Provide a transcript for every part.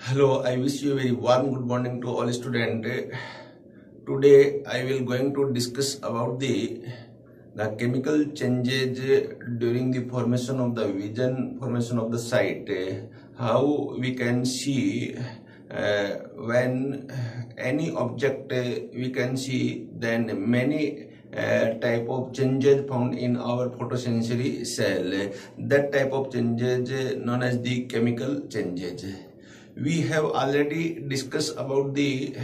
Hello, I wish you a very warm good morning to all students. Today I will going to discuss about the chemical changes during the formation of the vision, formation of the sight. How we can see when any object we can see, then many type of changes found in our photosensory cell. That type of changes known as the chemical changes. We have already discussed about the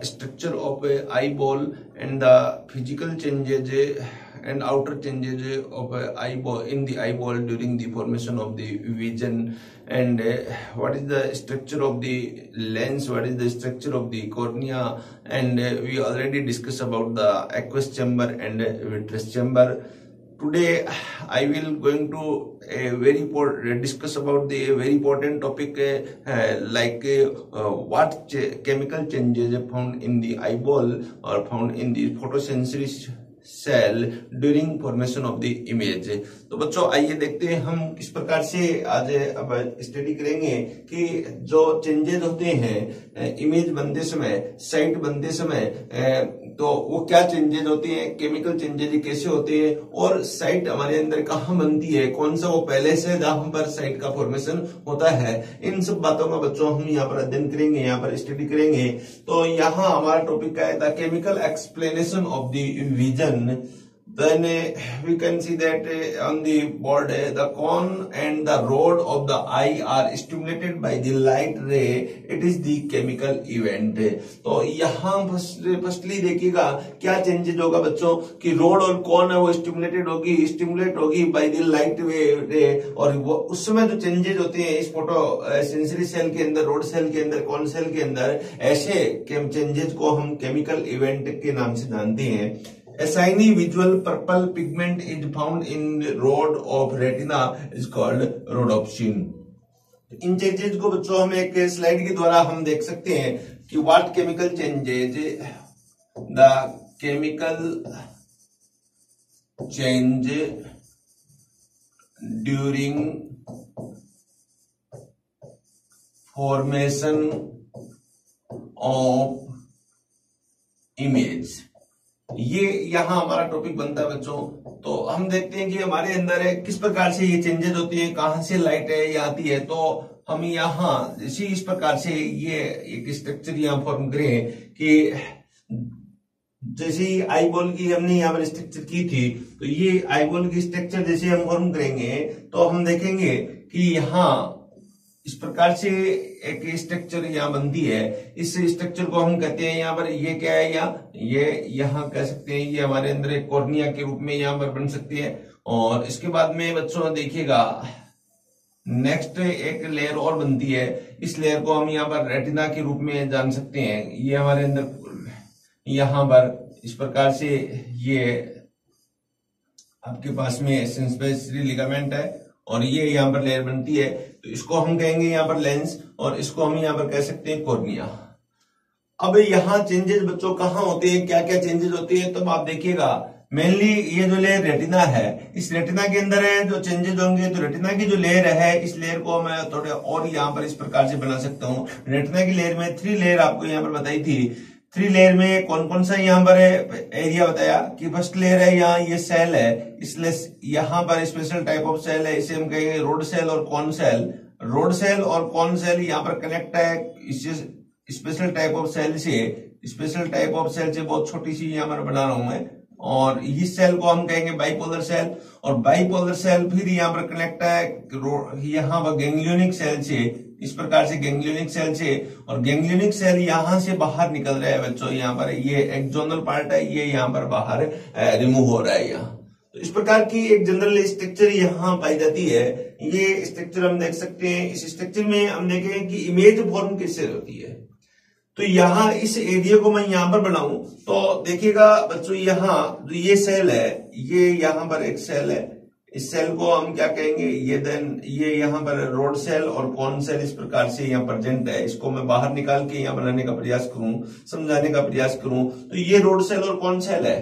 structure of a eyeball and the physical changes and outer changes of a eyeball in the eyeball during the formation of the vision, and what is the structure of the lens, what is the structure of the cornea, and we already discussed about the aqueous chamber and vitreous chamber. Today I will going to discuss about the very important topic what chemical changes are found in the eyeball or found in the photosensory cell during formation of the image. तो बच्चों आइए देखते हैं हम किस प्रकार से आज अब स्टडी करेंगे कि जो चेंजेस होते हैं इमेज बनते समय, साइट बनते समय, तो वो क्या चेंजेस होते हैं, केमिकल चेंजेस कैसे होते हैं और साइट हमारे अंदर कहाँ बनती है, कौन सा वो पहले से जहां पर साइट का फॉर्मेशन होता है, इन सब बातों का बच्चों हम यहाँ पर अध्ययन करेंगे, यहाँ पर स्टडी करेंगे। तो यहाँ हमारा टॉपिक क्या है, the chemical explanation of the vision. Then we can see that on the board the cone and the rod of the eye are stimulated by the light ray. It is the chemical event. तो यहाँ firstly देखिएगा क्या changes होगा बच्चों कि road और cone है वो स्टिमुलेट होगी बाय द लाइट रे, और वो उस समय जो चेंजेस होते हैं इस फोटो सेंसरी सेल के अंदर, रोड सेल के अंदर, कॉन सेल के अंदर, ऐसे चेंजेस को हम केमिकल इवेंट के नाम से जानते हैं। A shiny visual purple pigment is found in rod of retina is called rhodopsin. In changes को बच्चों हम एक स्लाइड के द्वारा हम देख सकते हैं कि what chemical changes, the chemical change during formation of image. ये यहाँ हमारा टॉपिक बनता है बच्चों। तो हम देखते हैं कि हमारे अंदर किस प्रकार से ये चेंजेस होती है, कहां से लाइट है ये आती है। तो हम यहाँ जैसे इस प्रकार से ये एक स्ट्रक्चर यहाँ फॉर्म करें कि जैसे आईबॉल की हमने यहाँ पर स्ट्रक्चर की थी, तो ये आईबॉल की स्ट्रक्चर जैसे हम फॉर्म करेंगे तो हम देखेंगे कि यहाँ इस प्रकार से एक स्ट्रक्चर यहाँ बनती है। इस स्ट्रक्चर को हम कहते हैं यहाँ पर, ये क्या है, ये यहाँ कह सकते हैं ये हमारे अंदर एक कॉर्निया के रूप में यहाँ पर बन सकती है। और इसके बाद में बच्चों देखिएगा नेक्स्ट एक लेयर और बनती है। इस लेयर को हम यहाँ पर रेटिना के रूप में जान सकते हैं। ये हमारे अंदर यहाँ पर इस प्रकार से ये आपके पास में सेंसरी लिगामेंट है और ये यहाँ पर लेयर बनती है, तो इसको हम कहेंगे यहाँ पर लेंस और इसको हम यहाँ पर कह सकते हैं कॉर्निया। अब यहाँ चेंजेस बच्चों कहाँ होते हैं, क्या क्या चेंजेस होते हैं, तो आप देखिएगा मेनली ये जो लेयर रेटिना है, इस रेटिना के अंदर है जो चेंजेस होंगे। तो रेटिना की जो लेयर है, इस लेयर को मैं थोड़े और यहाँ पर इस प्रकार से बना सकता हूँ। रेटिना की लेयर में 3 लेयर आपको यहाँ पर बताई थी। 3 लेयर में कौन कौन सा यहाँ पर एरिया बताया कि फर्स्ट लेयर है यहाँ ये सेल है, इसलिए यहाँ पर स्पेशल टाइप ऑफ सेल है, इसे हम कहेंगे रोड सेल और कॉन सेल। रोड सेल और कॉन सेल यहाँ पर कनेक्ट है इससे स्पेशल टाइप ऑफ सेल से, स्पेशल टाइप ऑफ सेल से बहुत छोटी सी यहाँ पर बना रहा हूं मैं, और इस सेल को हम कहेंगे बाइपोलर सेल। और बाइपोलर सेल फिर यहाँ पर कनेक्ट है यहाँ पर गैंग्लियोनिक सेल से, इस प्रकार से गैंग्लियोनिक सेल से, और गैंग्लियोनिक सेल यहां से बाहर निकल रहा है बच्चों। यहाँ पर ये एक्सोनल पार्ट है, ये यहाँ पर बाहर रिमूव हो रहा है यहाँ। तो इस प्रकार की एक जनरल स्ट्रक्चर यहाँ पाई जाती है। ये स्ट्रक्चर हम देख सकते हैं। इस स्ट्रक्चर में हम देखेंगे कि इमेज फॉर्म कैसे होती है। तो यहाँ इस एरिया को मैं यहाँ पर बनाऊं तो देखिएगा बच्चों, यहाँ जो ये सेल है, ये यहाँ पर एक सेल है, इस सेल को हम क्या कहेंगे, ये यहाँ पर रोड सेल और कॉन सेल इस प्रकार से यहाँ प्रेजेंट है। इसको मैं बाहर निकाल के यहाँ बनाने का प्रयास करूं, समझाने का प्रयास करूं, तो ये रोड सेल और कॉन सेल है।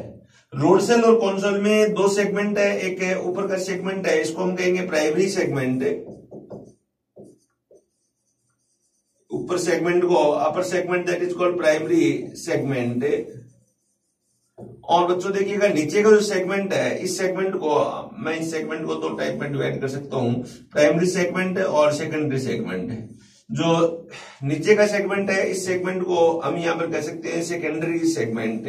रोड सेल और कॉन सेल में 2 सेगमेंट है, एक ऊपर का सेगमेंट है, इसको हम कहेंगे प्राइमरी सेगमेंट। ऊपर सेगमेंट को upper segment that is called primary segment, और बच्चों देखिएगा नीचे का जो सेगमेंट है इस सेगमेंट को मैं इस सेगमेंट को 2 टाइप में डिवाइड कर सकता हूं, प्राइमरी सेगमेंट और सेकेंडरी सेगमेंट। जो नीचे का सेगमेंट है इस सेगमेंट को हम यहां पर कह सकते हैं सेकेंडरी सेगमेंट,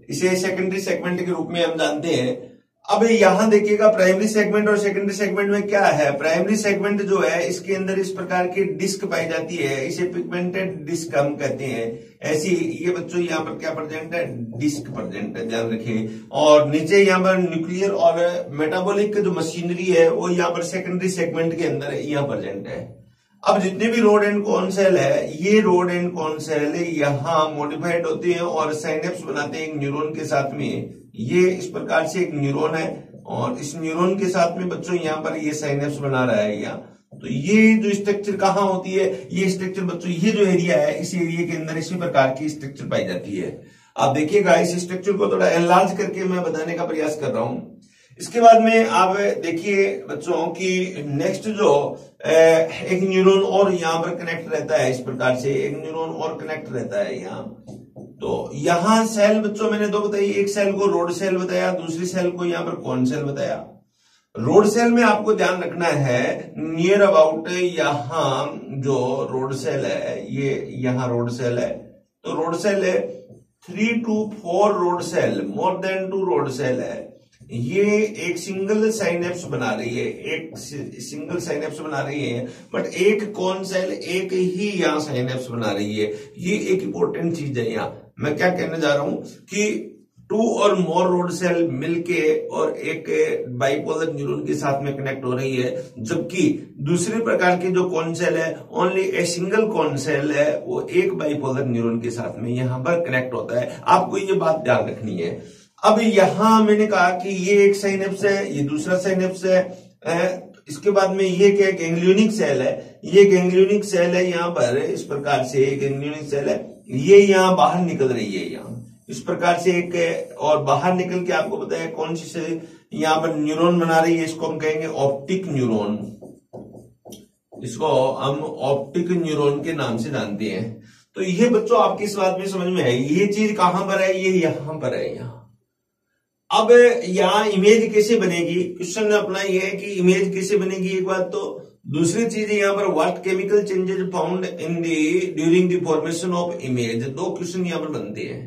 इसे सेकेंडरी सेगमेंट के रूप में हम जानते हैं। अब यहां देखिएगा प्राइमरी सेगमेंट और सेकेंडरी सेगमेंट में क्या है, प्राइमरी सेगमेंट जो है इसके अंदर इस प्रकार की डिस्क पाई जाती है, इसे पिगमेंटेड डिस्क हम कहते हैं। ऐसी ये बच्चों यहाँ पर क्या प्रेजेंट है, डिस्क प्रेजेंट है, ध्यान रखिए। और नीचे यहाँ पर न्यूक्लियर और मेटाबॉलिक जो मशीनरी है वो यहाँ पर सेकेंडरी सेगमेंट के अंदर यहाँ प्रेजेंट है। अब जितने भी रोड एंड कॉन सेल है, ये रोड एंड कॉन सेल यहाँ मॉडिफाइड होते हैं और साइनेप्स बनाते हैं एक न्यूरॉन के साथ में। ये इस प्रकार से एक न्यूरॉन है और इस न्यूरॉन के साथ में बच्चों यहाँ पर ये साइनेप्स बना रहा है यहाँ। तो ये जो स्ट्रक्चर कहाँ होती है, ये स्ट्रक्चर बच्चों ये जो एरिया है इस एरिया के अंदर इसी प्रकार की स्ट्रक्चर पाई जाती है। आप देखिएगा इस स्ट्रक्चर को थोड़ा एनलार्ज करके मैं बताने का प्रयास कर रहा हूं। इसके बाद में आप देखिए बच्चों की नेक्स्ट जो एक न्यूरॉन और यहाँ पर कनेक्ट रहता है, इस प्रकार से एक न्यूरॉन और कनेक्ट रहता है यहाँ। तो यहाँ सेल बच्चों मैंने 2 बताई, एक सेल को रोड सेल बताया, दूसरी सेल को यहाँ पर कॉन सेल बताया। रोड सेल में आपको ध्यान रखना है नियर अबाउट यहाँ जो रोड सेल है, ये यहाँ रोड सेल है, तो रोड सेल है 3 to 4 rod cell, more than 2 rod cell है। ये एक सिंगल साइनेप्स बना रही है, एक सिंगल साइनेप्स बना रही है, बट एक कॉन सेल एक ही यहाँ साइनेप्स बना रही है। ये एक इंपॉर्टेंट चीज है। यहाँ मैं क्या कहने जा रहा हूं कि 2 और मोर रोड सेल मिलके और एक बाइपोलर न्यूरॉन के साथ में कनेक्ट हो रही है, जबकि दूसरे प्रकार के जो कॉन सेल है only a single cone cell है, वो एक बाइपोलर न्यूरॉन के साथ में यहां पर कनेक्ट होता है। आपको ये बात ध्यान रखनी है। अब यहां मैंने कहा कि ये एक साइनेप्स है, ये दूसरा साइनेप्स है। इसके बाद में ये क्या गैंग्लियोनिक सेल है, ये गैंग्लियोनिक सेल है यहाँ पर इस प्रकार से गैंग्लियोनिक सेल है, ये यहाँ बाहर निकल रही है यहाँ इस प्रकार से एक, और बाहर निकल के आपको पता है कौन सी सेल यहाँ पर न्यूरॉन बना रही है, इसको हम कहेंगे ऑप्टिक न्यूरॉन, इसको हम ऑप्टिक न्यूरॉन के नाम से जानते हैं। तो ये बच्चों आपकी इस बात में समझ में है, ये चीज कहां पर है, ये यहां पर है यहाँ। अब यहाँ इमेज कैसे बनेगी, क्वेश्चन अपना ये है कि इमेज कैसे बनेगी एक बात, तो दूसरी चीज यहाँ पर what chemical changes found in the during the formation of image, 2 question यहाँ पर बनते हैं।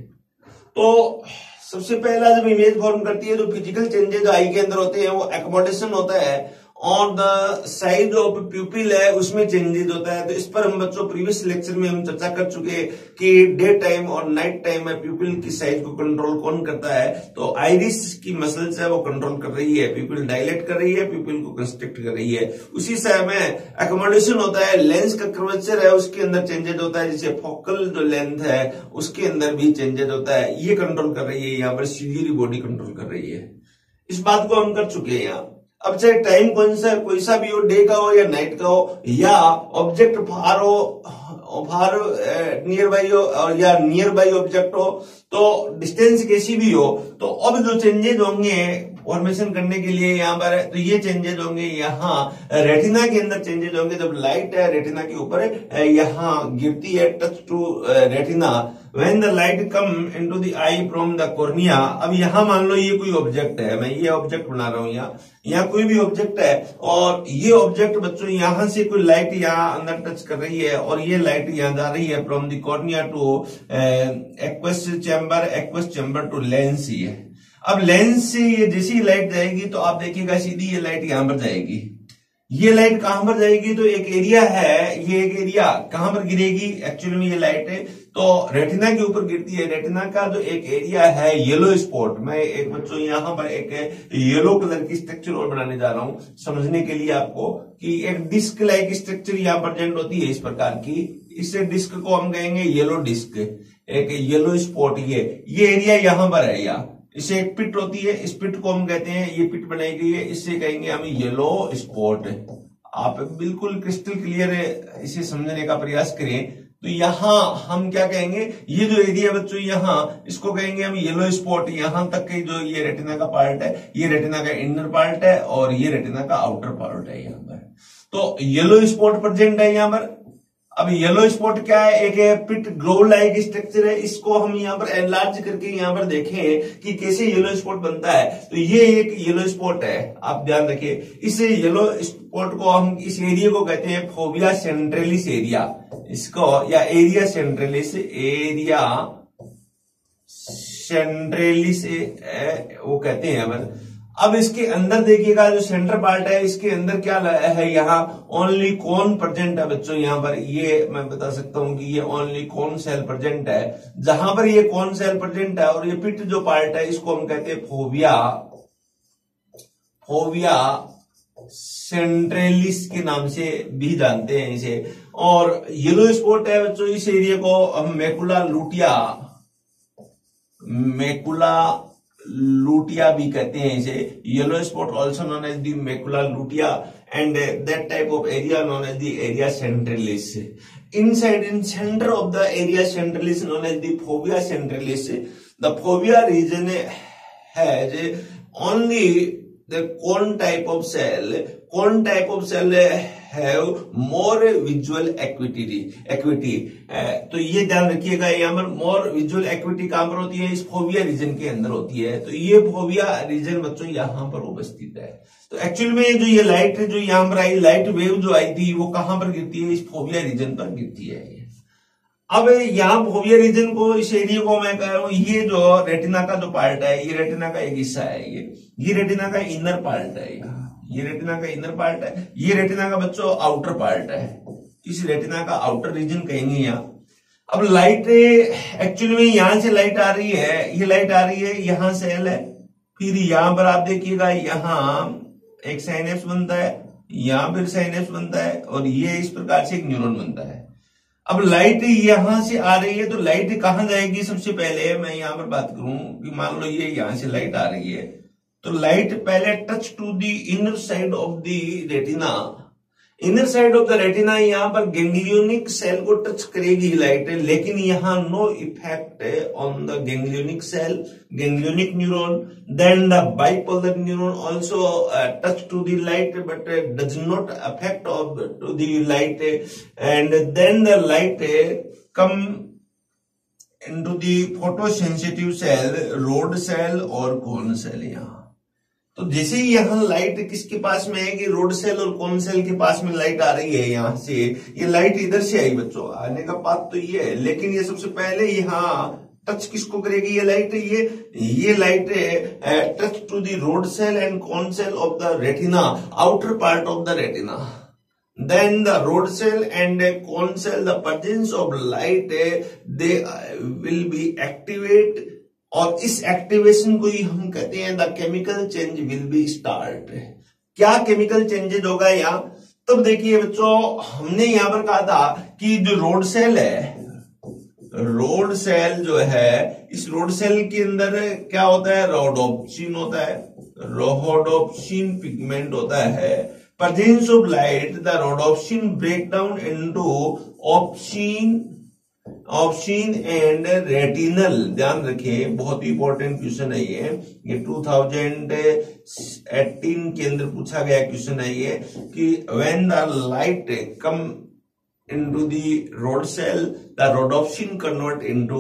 तो सबसे पहला जब इमेज फॉर्म करती है तो फिजिकल चेंजेस जो आई के अंदर होते हैं वो एकोमोडेशन होता है, और द साइज ऑफ प्यूपिल है उसमें चेंजेस होता है। तो इस पर हम बच्चों प्रीवियस लेक्चर में हम चर्चा कर चुके हैं कि डे टाइम और नाइट टाइम में प्यूपिल की साइज को कंट्रोल कौन करता है, तो आइरिस की मसल्स है वो कंट्रोल कर रही है, प्यूपिल डायलेट कर रही है, प्यूपिल को कंस्ट्रिक्ट कर रही है। उसी समय एकोमोडेशन होता है, लेंस का कर्वेचर है उसके अंदर चेंजेस होता है, जैसे फोकल जो लेंथ है उसके अंदर भी चेंजेस होता है, ये कंट्रोल कर रही है, यहाँ पर सीलियरी बॉडी कंट्रोल कर रही है। इस बात को हम कर चुके हैं यहाँ। अब चाहे टाइम कौन सा कोई सा भी हो, डे का हो या नाइट का हो, या ऑब्जेक्ट फार हो, फार नियर बाई हो या नियर बाई ऑब्जेक्ट हो, तो डिस्टेंस कैसी भी हो, तो अब जो चेंजेस होंगे फॉर्मेशन करने के लिए यहाँ पर, तो ये चेंजेस होंगे यहाँ रेटिना के अंदर चेंजेस होंगे। जब लाइट है रेटिना के ऊपर यहाँ गिरती है touch to retina, when the light come into the eye from the cornea. अब यहाँ मान लो ये कोई ऑब्जेक्ट है, मैं ये ऑब्जेक्ट बना रहा हूँ, यहाँ कोई भी ऑब्जेक्ट है, और ये ऑब्जेक्ट बच्चों यहाँ से कोई लाइट यहाँ अंदर टच कर रही है, और ये लाइट यहाँ जा रही है from the cornea to aqueous chamber to lens. ही है अब लेंस से ये जैसी लाइट जाएगी तो आप देखिएगा सीधी ये लाइट यहां पर जाएगी। ये लाइट कहां पर जाएगी, तो एक एरिया है, ये एक एरिया कहां पर गिरेगी, एक्चुअली में ये लाइट है तो रेटिना के ऊपर गिरती है। रेटिना का जो एक एरिया है येलो स्पॉट, मैं एक बच्चों यहां पर एक येलो कलर की स्ट्रक्चर और बनाने जा रहा हूं समझने के लिए आपको, कि एक डिस्क लाइक स्ट्रक्चर यहां प्रेजेंट होती है इस प्रकार की। इस डिस्क को हम कहेंगे येलो डिस्क, एक येलो स्पॉट, ये एरिया यहां पर है। या इसे एक पिट होती है, इस पिट को हम कहते हैं, ये पिट बनाई गई है, इससे कहेंगे हम येलो स्पॉट। आप बिल्कुल क्रिस्टल क्लियर इसे समझने का प्रयास करें तो यहां हम क्या कहेंगे, ये जो एरिया बच्चों यहां इसको कहेंगे हम येलो स्पॉट। यहां तक के जो ये रेटिना का पार्ट है, ये रेटिना का इनर पार्ट है और ये रेटिना का आउटर पार्ट है यहां पर। तो येलो स्पॉट प्रेजेंट है यहां पर। अब येलो स्पॉट क्या है, एक पिट ग्लोव लाइक स्ट्रक्चर है। इसको हम यहाँ पर एनलार्ज करके यहाँ पर देखें कि कैसे येलो स्पॉट बनता है। तो ये एक येलो स्पॉट है, आप ध्यान रखिए। इस येलो स्पॉट को हम, इस एरिया को कहते हैं फोविया सेंट्रलिस एरिया, इसको या एरिया सेंट्रलिस, एरिया सेंट्रलिस वो कहते हैं यहाँ पर। अब इसके अंदर देखिएगा जो सेंटर पार्ट है, इसके अंदर क्या है, यहाँ ओनली कॉन प्रेजेंट है बच्चों। यहाँ पर ये मैं बता सकता हूं कि ये ओनली कॉन सेल प्रेजेंट है। जहां पर ये कॉन सेल प्रेजेंट है और ये पिट जो पार्ट है इसको हम कहते हैं फोविया, फोविया सेंट्रलिस के नाम से भी जानते हैं इसे। और येलो स्पॉट है बच्चों, इस एरिया को हम मैकुला लुटिया, मैकुला लुटिया भी कहते हैं इसे। Yellow spot also known as the macula lutea and that type of area known as the area centralis. Inside, in center of the area centralis known as the fovea centralis, the fovea region has only the cone type of cell. Cone type of cell have more visual acuity. तो ये ध्यान रखिएगा, यहाँ पर मोर visual equity कहां पर होती है, इस फोविया रीजन के अंदर होती है। तो ये फोविया रीजन बच्चों यहाँ पर उपस्थित है। तो एक्चुअल में जो ये लाइट जो यहाँ पर आई, लाइट वेव जो आई थी वो कहां पर गिरती है, इस फोविया रीजन पर गिरती है। अब यहाँ फोविया रीजन को, इस एरिया को मैं कह रहा हूं, ये जो रेटिना का जो पार्ट है, ये रेटिना का एक हिस्सा है, ये रेटिना का इनर पार्ट है। ये रेटिना का इनर पार्ट है, ये रेटिना का बच्चों आउटर पार्ट है। इस रेटिना का आउटर रीजन कहेंगे यहाँ। अब लाइट एक्चुअली में यहां से लाइट आ रही है, ये लाइट आ रही है, यहां सेल है, फिर यहां पर आप देखिएगा यहां एक साइनेप्स बनता है, यहां फिर साइनेप्स बनता है और ये इस प्रकार से एक न्यूरॉन बनता है। अब लाइट यहां से आ रही है तो लाइट कहां जाएगी, सबसे पहले मैं यहां पर बात करूं कि मान लो ये यहां से लाइट आ रही है तो लाइट पहले touch to the inner side of the retina. Inner side of the retina यहाँ पर गैंग्लियोनिक सेल को टच करेगी लाइट, लेकिन यहाँ no effect on the ganglionic cell, ganglionic neuron. Then the bipolar neuron also touch to the light but does not affect of to the light, and then the light come into the photosensitive cell, rod cell और cone cell. यहाँ तो जैसे ही यहाँ light किसके पास में है कि रोड सेल और कोन सेल के पास में लाइट आ रही है, यहां से ये लाइट इधर से आई बच्चों, आने का बात तो ये है, लेकिन ये सबसे पहले यहाँ टच किसको करेगी ये लाइट, ये light touch to the rod cell and cone cell of the retina, outer part of the retina. Then the road cell and cone cell, the presence of light, they will be activate, और इस activation को ही हम कहते हैं the chemical change will be start. क्या chemical changes होगा यहाँ, तब देखिए बच्चों, हमने यहाँ पर कहा था कि जो रोड सेल है, रोड सेल जो है, इस रोड सेल के अंदर क्या होता है, रोडोप्सिन होता है, रोडोप्सिन पिगमेंट होता है। Presence of light, the rhodopsin break down into opsin and retinal. ध्यान रखिए, बहुत ही इंपॉर्टेंट क्वेश्चन है ये 2018 के अंदर पूछा गया क्वेश्चन है ये कि when the light come into the rod cell, the rhodopsin convert into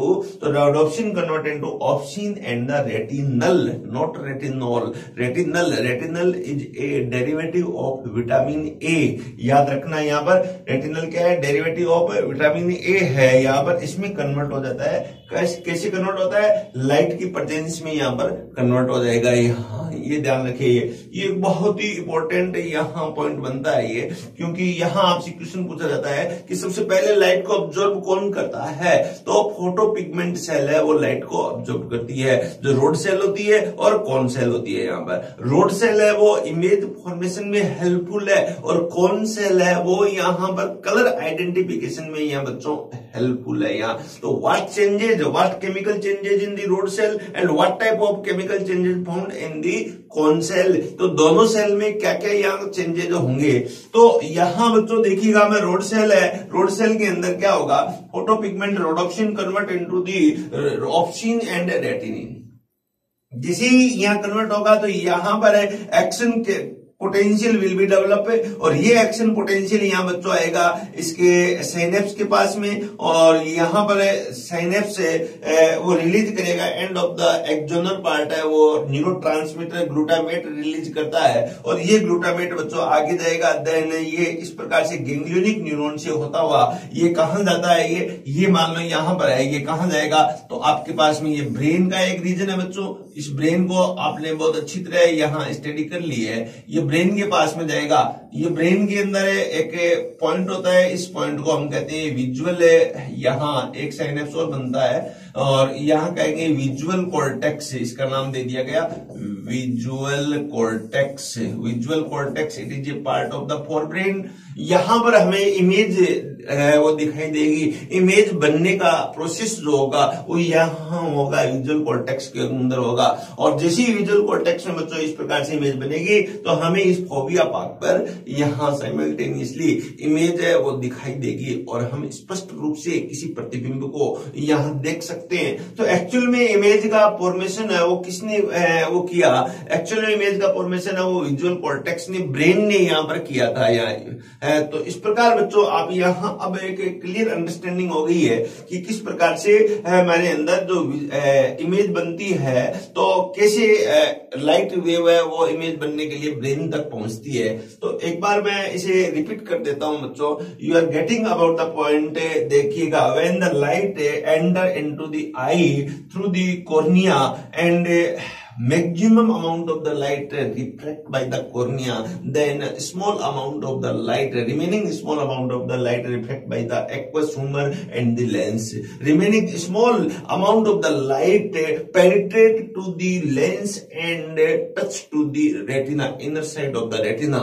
opsin and the retinal, not retinol, retinal is a derivative of vitamin A। याद रखना, यहाँ पर retinal क्या है, डेरिवेटिव ऑफ विटामिन ए है। यहाँ पर इसमें कन्वर्ट हो जाता है, कैसे कन्वर्ट होता है, लाइट की प्रेजेंस में यहाँ पर कन्वर्ट हो जाएगा। यहाँ ये ध्यान रखिए, ये बहुत ही इंपॉर्टेंट यहाँ पॉइंट बनता है ये, क्योंकि यहाँ आपसे क्वेश्चन पूछा जाता है कि सबसे पहले लाइट को ऑब्जर्व कौन करता है, तो फोटो पिगमेंट सेल है वो लाइट को ऑब्जर्व करती है, जो रोड सेल होती है और कौन सेल होती है। यहाँ पर रोड सेल है वो इमेज फॉर्मेशन में हेल्पफुल है, और कौन सेल है वो यहाँ पर कलर आइडेंटिफिकेशन में यहाँ बच्चों हेल्पफुल है। यहाँ तो what changes, what chemical changes in the rod cell and what type of chemical changes found in the cone cell, तो दोनों सेल में क्या क्या यहाँ चेंजेज होंगे। तो यहाँ बच्चों देखिएगा, मैं रोड सेल है, रोड सेल के अंदर क्या होगा, photopigment rhodopsin convert into the opsin and retinene. जैसे ही यहाँ कन्वर्ट होगा तो यहाँ पर एक्शन के पोटेंशियल विल बी डेवलप, और ये एक्शन पोटेंशियल यहाँ बच्चों आएगा इसके साइनेप्स के पास में, और यहाँ पर साइनेप्स से वो रिलीज करेगा and of the axonal part है, वो न्यूरोट्रांसमीटर ग्लूटामेट रिलीज करता है, और ये ग्लूटामेट बच्चों आगे जाएगा। देन ये इस प्रकार से गैंग्लियोनिक न्यूरॉन से होता हुआ ये कहां जाता है, ये मान लो यहाँ पर है, ये कहां जाएगा, तो आपके पास में ये ब्रेन का एक रीजन है बच्चों। इस ब्रेन को आपने बहुत अच्छी तरह यहाँ स्टडी कर ली है, ये ब्रेन के पास में जाएगा। ये ब्रेन के अंदर एक पॉइंट होता है, इस पॉइंट को हम कहते हैं विजुअल, यहाँ एक साइनेप्स और बनता है, और यहाँ कहेंगे विजुअल कॉर्टेक्स, इसका नाम दे दिया गया visual cortex. Visual cortex it is A part of the forebrain. यहां पर हमें इमेज वो दिखाई देगी, इमेज बनने का प्रोसेस जो होगा वो यहाँ होगा, विजुअल कॉर्टेक्स के अंदर होगा, और जैसे ही विजुअल कॉर्टेक्स में बच्चों इस प्रकार से इमेज बनेगी तो हमें इस फोबिया पार्ट पर यहाँ साइमल्टेनियसली इमेज है वो दिखाई देगी, और हम स्पष्ट रूप से किसी प्रतिबिंब को यहाँ देख सकते हैं। तो एक्चुअल में इमेज का फॉर्मेशन है वो किसने वो किया, एक्चुअल में इमेज का फॉर्मेशन है वो विजुअल कॉर्टेक्स ने, ब्रेन ने यहाँ पर किया था यहाँ। तो इस प्रकार बच्चों आप यहाँ अब एक क्लियर अंडरस्टैंडिंग हो गई है कि किस प्रकार से हमारे अंदर जो इमेज बनती है, तो कैसे लाइट वेव है वो इमेज बनने के लिए ब्रेन तक पहुंचती है। तो एक बार मैं इसे रिपीट कर देता हूं बच्चों, you are getting about the point. देखिएगा, when the light enter into the eye through the cornea and maximum amount of the light reflect by the cornea, then small amount of the light, remaining small amount of the light reflect by the aqueous humor and the lens. Remaining small amount of the light penetrate to the lens and touch to the retina, inner side of the retina.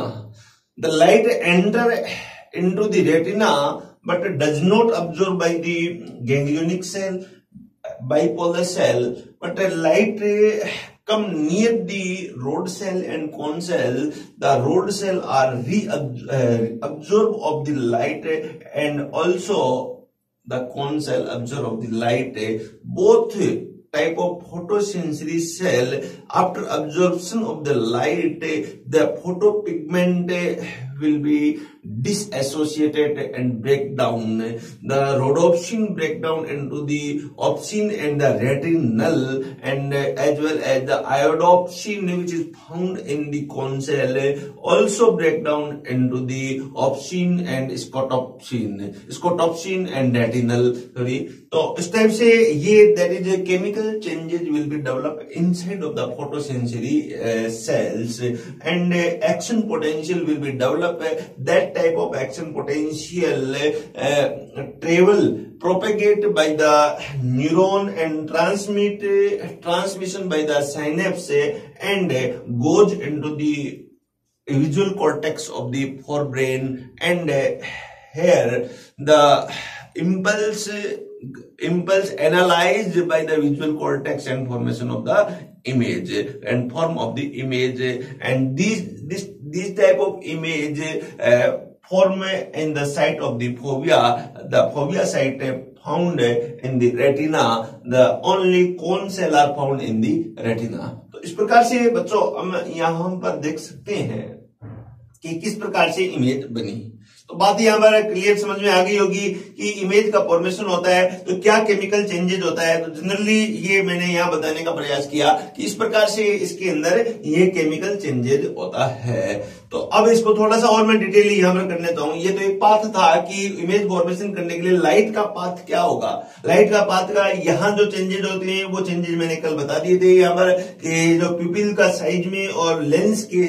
The light enter into the retina but does not absorb by the ganglionic cell, bipolar cell, but light come near the rod cell and cone cell. The rod cell are absorb of the light, and also the cone cell absorb of the light. Both type of photosensory cell, after absorption of the light, the photopigment will be disassociated and break down. The rhodopsin break down into the opsin and the retinal, and as well as the iodopsin which is found in the cone cell also break down into the opsin and scotopsin and retinal. Sorry. तो इस type से ये that is a chemical changes will be developed inside of the photosensory cells, and action potential will be developed. That type of action potential propagate by the neuron and transmission by the synapse and goes into the visual cortex of the forebrain, and here the impulse analyzed by the visual cortex and formation of the image and form of the image, and this type of image form in the site of the phobia. The phobia site found in the retina, the only cone cell are found in the retina. तो इस प्रकार से बच्चों हम यहाँ पर देख सकते हैं कि किस प्रकार से इमेज बनी। तो बात यहाँ पर क्लियर समझ में आ गई होगी कि इमेज का फॉर्मेशन होता है तो क्या केमिकल चेंजेज होता है। तो जनरली ये मैंने यहाँ बताने का प्रयास किया कि इस प्रकार से इसके अंदर ये केमिकल चेंजेज होता है। तो अब इसको थोड़ा सा और मैं डिटेल यहाँ पर कर लेता हूँ। ये तो एक पाथ था कि इमेज फॉर्मेशन करने के लिए लाइट का पाथ क्या होगा। लाइट का पाथ का यहाँ जो चेंजेज होते हैं वो चेंजेज मैंने कल बता दिए थे यहाँ पर कि जो प्यूपिल का साइज में और लेंस के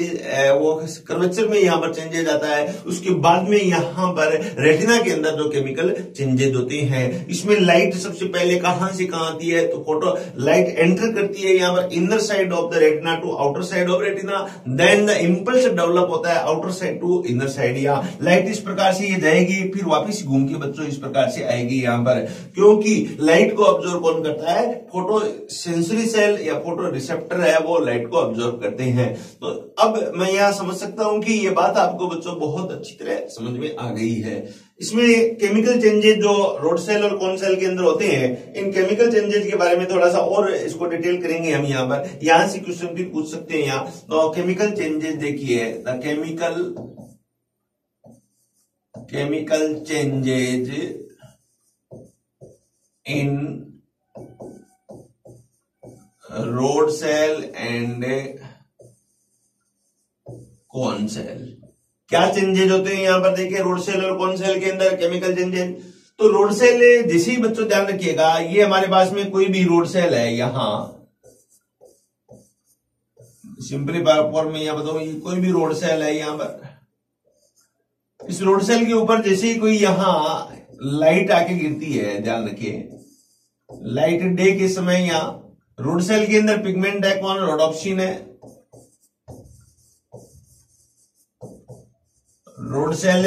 वो कर्वेचर में यहाँ पर चेंजेज आता है। उसके बाद में यहाँ पर रेटिना के अंदर जो केमिकल चेंजेज होते हैं, इसमें लाइट सबसे पहले कहां से कहां आती है, तो फोटो लाइट एंटर करती है यहाँ पर inner side of the retina to outer side of retina, then the impulse develop मतलब होता है outer side to inner side. या लाइट इस प्रकार से ये जाएगी, फिर वापस घूम के बच्चों इस प्रकार से आएगी यहाँ पर, क्योंकि लाइट को ऑब्जर्व कौन करता है? फोटो सेंसरी सेल या फोटो रिसेप्टर है, वो लाइट को ऑब्जर्व करते हैं। तो अब मैं यहाँ समझ सकता हूं कि ये बात आपको बच्चों बहुत अच्छी तरह समझ में आ गई है। इसमें केमिकल चेंजेस जो रोड सेल और कोन सेल के अंदर होते हैं, इन केमिकल चेंजेस के बारे में थोड़ा सा और इसको डिटेल करेंगे हम यहाँ पर। यहां से क्वेश्चन भी पूछ सकते हैं यहाँ। तो केमिकल चेंजेस देखिए, the chemical changes in rod cell and cone cell. क्या चेंजेज होते हैं यहां पर देखिए रोड सेल और कोन सेल के अंदर केमिकल चेंजेज। तो रोड सेल जैसे ही बच्चों ध्यान रखिएगा, ये हमारे पास में कोई भी रोड सेल है, यहां सिंपली फॉर्म में यहां बताओ, ये कोई भी रोड सेल है यहां पर, इस रोड सेल के ऊपर जैसे ही कोई यहां लाइट आके गिरती है, ध्यान रखिए लाइट डे के समय यहां रोड सेल के अंदर पिगमेंट है कौन? रोडोप्सिन है। रोड सेल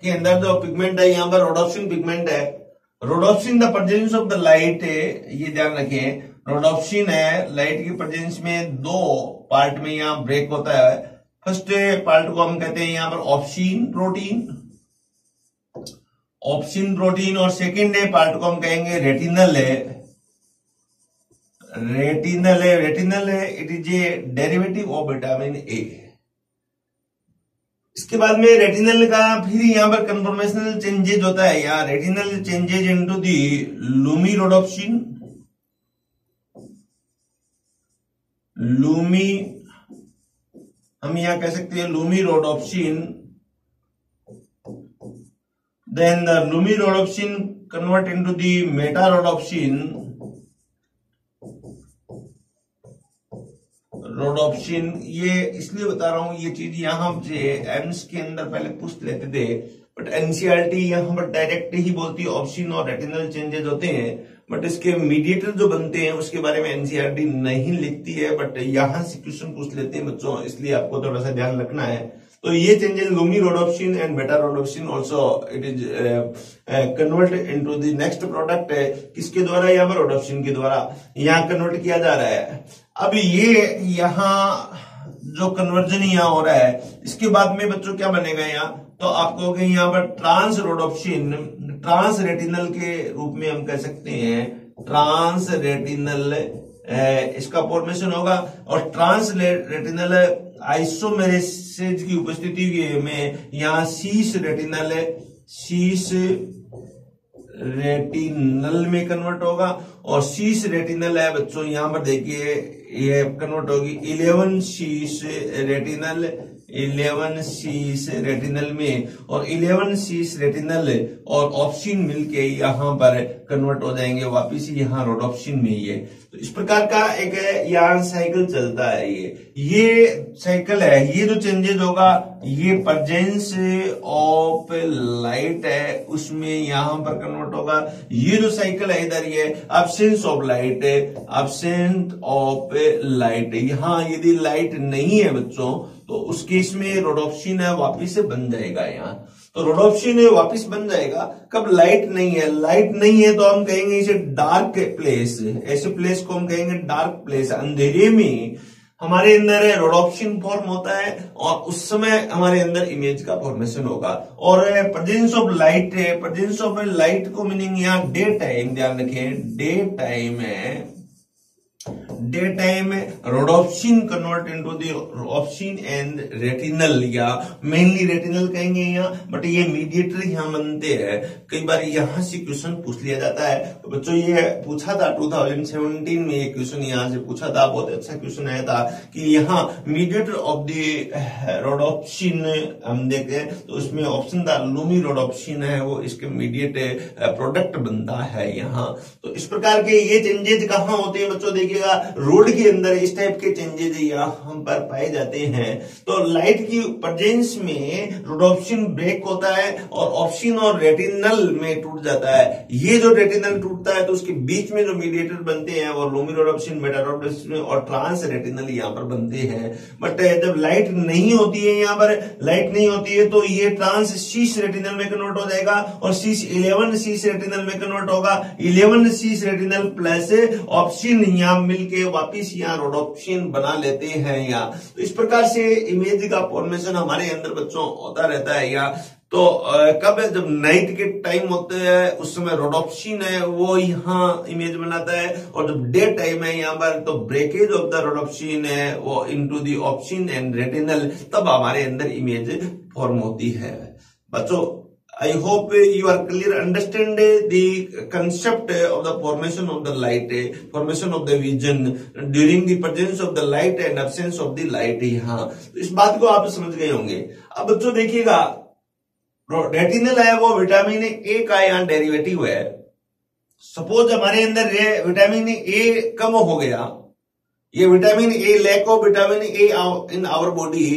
के अंदर जो पिगमेंट है यहां पर रोडोप्सिन पिगमेंट है। Rhodopsin the presence of the light, ये ध्यान रखें, रोडोप्सिन है लाइट की प्रेजेंस में दो पार्ट में यहां ब्रेक होता है। फर्स्ट पार्ट को हम कहते हैं यहां पर ऑप्सिन प्रोटीन, और सेकेंड पार्ट को हम कहेंगे रेटिनल है। It is A derivative of vitamin ए। इसके बाद में रेटिनल का फिर यहां पर कन्फॉर्मेशनल चेंजेज होता है, यहाँ retinal changes into the lumi rhodopsin, हम यहां कह सकते हैं lumi rhodopsin. Then the lumi rhodopsin convert into the meta rhodopsin, ये इसलिए बता रहा हूं, ये चीज यहां से एम्स के अंदर पहले पूछ लेते थे, बट एनसीईआरटी यहां पर डायरेक्ट ही बोलती है ऑप्सिन और रेटिनल चेंजेस होते हैं, बट इसके मीडिएटर जो बनते हैं उसके बारे में एनसीईआरटी नहीं लिखती है, बट यहां से क्वेश्चन पूछ लेते हैं बच्चों, इसलिए आपको थोड़ा सा ध्यान रखना है। तो ये चेंजेस लूमी रोडोप्सिन एंड बेटा rhodopsin also it is convert into the next product है, किसके द्वारा? यहाँ पर रोडोप्सिन के द्वारा यहाँ कन्वर्ट किया जा रहा है। अब ये यहाँ जो कन्वर्जन यहाँ हो रहा है, इसके बाद में बच्चों क्या बनेगा यहाँ? तो आपको यहाँ पर ट्रांस रोडोप्सिन, ट्रांस रेटिनल के रूप में हम कह सकते हैं, ट्रांस रेटिनल इसका फॉर्मेशन होगा। और ट्रांस रेटिनल आइसोमेरेसेज की उपस्थिति में यहाँ शीश रेटिनल में कन्वर्ट होगा। और शीश रेटिनल है बच्चों, यहां पर देखिए ये कन्वर्ट होगी 11 शीश रेटिनल में, और 11 शीश रेटिनल और ऑप्सिन मिलके यहां पर कन्वर्ट हो जाएंगे वापिस यहाँ रोडोप्सिन में। ये तो इस प्रकार का एक यहाँ साइकिल चलता है। ये साइकिल है, ये जो चेंजेस होगा, ये प्रेजेंस ऑफ लाइट है उसमें यहां पर कन्वर्ट होगा। ये जो साइकिल है इधर, ये एब्सेंस ऑफ लाइट है, यहाँ यदि लाइट नहीं है बच्चों तो उस केस में रोडोप्सिन है वापिस से बन जाएगा यहाँ। तो रोडोप्सिन वापिस बन जाएगा कब? लाइट नहीं है। लाइट नहीं है तो हम कहेंगे इसे डार्क प्लेस, ऐसे प्लेस को हम कहेंगे डार्क प्लेस। अंधेरे में हमारे अंदर रोडोप्सिन फॉर्म होता है और उस समय हमारे अंदर इमेज का फॉर्मेशन होगा। और प्रेजेंस ऑफ लाइट को मीनिंग यहाँ डे टाइम, ध्यान रखें डे टाइम है, day time rhodopsin convert into the opsin and retinal, या मेनली रेटिनल कहेंगे यहाँ, बट ये मीडिएटर यहाँ बनते हैं। कई बार यहाँ से क्वेश्चन पूछ लिया जाता है। तो बच्चों ये पूछा था 2017 में, ये क्वेश्चन यहाँ से पूछा था, बहुत अच्छा क्वेश्चन आया था कि यहाँ मीडिएटर ऑफ द रोडोप्सिन हम देखें तो उसमें ऑप्शन था लूमी रोडोप्सिन है, वो इसके मीडिएट प्रोडक्ट बनता है यहाँ। तो इस प्रकार के ये चेंजेस कहाँ होते हैं बच्चों? देखिएगा रोड के अंदर इस टाइप के चेंजेस यहाँ पर पाए जाते हैं। तो लाइट की प्रेजेंस में रोडोप्सिन ब्रेक होता है और ऑप्सिन और रेटिनल में टूट जाता है। ये जो रेटिनल टूटता है तो उसके बीच में जो मीडिएटर बनते हैं वो लुमिनोरोडोप्सिन, मेटारोडोप्सिन और ट्रांस रेटिनल यहाँ पर बनते हैं। बट जब लाइट नहीं होती है, यहाँ पर लाइट नहीं होती है तो ये ट्रांस शीश रेटिनल में कन्वर्ट हो जाएगा और शीश 11 शीश रेटिनल में कन्वर्ट होगा। 11 शीश रेटिनल प्लस ऑप्सिन यहाँ मिलके वापिस यहाँ रोडोप्सिन बना लेते हैं यहाँ। तो इस प्रकार से इमेज का फॉर्मेशन हमारे अंदर बच्चों होता रहता है यहाँ। तो कब है, जब नाइट के टाइम होते हैं उस समय रोडोप्सिन है वो यहाँ इमेज बनाता है, और जब डे टाइम है यहाँ पर तो ब्रेकेज ऑफ द रोडोप्सिन है वो into the opsin and retinal, तब हमारे अंदर इमेज फॉर्म होती है। बच्चों I hope you are clear, understand the concept of the formation of the light, formation of the vision during the presence of the light and absence of the light। हाँ, तो इस बात को आप समझ गए होंगे। अब बच्चों देखिएगा, रेटिनल है वो विटामिन ए का यहाँ डेरिवेटिव है। सपोज हमारे अंदर विटामिन ए कम हो गया, ये vitamin A, lack of vitamin A in our body,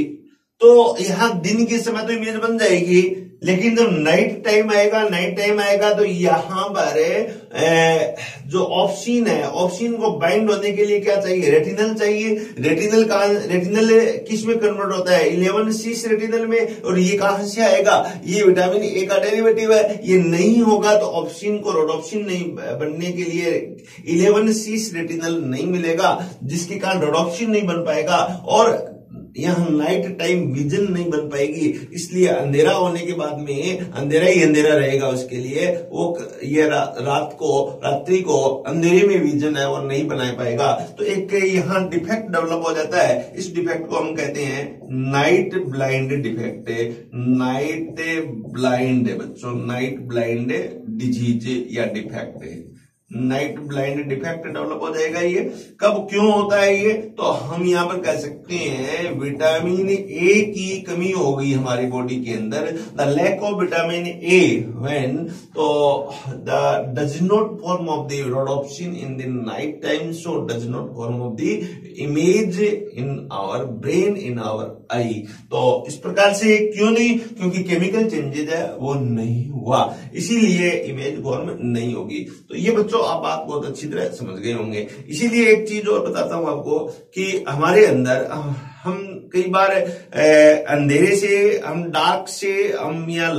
तो यहाँ दिन के समय तो इमेज बन जाएगी, लेकिन जब नाइट टाइम आएगा तो यहाँ पर जो ऑप्सिन है, ऑप्सिन को बाइंड होने के लिए क्या चाहिए, रेटिनल चाहिए। रेटिनल किस में कन्वर्ट होता है, 11 शीश रेटिनल में, और ये कहां से आएगा, ये विटामिन ए का डेरिवेटिव है। ये नहीं होगा तो ऑप्सिन को रोडोप्सिन नहीं बनने के लिए 11 शीश रेटिनल नहीं मिलेगा, जिसके कारण रोडोप्सिन नहीं बन पाएगा और यहाँ नाइट टाइम विजन नहीं बन पाएगी। इसलिए अंधेरा होने के बाद में अंधेरा ही अंधेरा रहेगा, उसके लिए वो ये रात्रि को अंधेरे में विजन है और नहीं बना पाएगा। तो एक यहाँ डिफेक्ट डेवलप हो जाता है। इस डिफेक्ट को हम कहते हैं night blind defect. Night blind बच्चों, नाइट ब्लाइंड डिजीज या defect, night blind defect develop हो जाएगा। ये कब क्यों होता है ये, तो हम यहाँ पर कह सकते हैं विटामिन ए की कमी हो गई हमारी बॉडी के अंदर। The lack of vitamin A when, तो the does not form of the rhodopsin in the night time, so does not form of the image in our brain, in our eye. तो इस प्रकार से क्यों नहीं, क्योंकि केमिकल चेंजेज है वो नहीं हुआ, इसीलिए इमेज फॉर्म नहीं होगी। तो ये बच्चों आप बात बहुत अच्छी तरह समझ गए होंगे। इसीलिए एक चीज और बताता हूं आपको कि हमारे अंदर हम कई बार अंधेरे से, हम डार्क से, हम या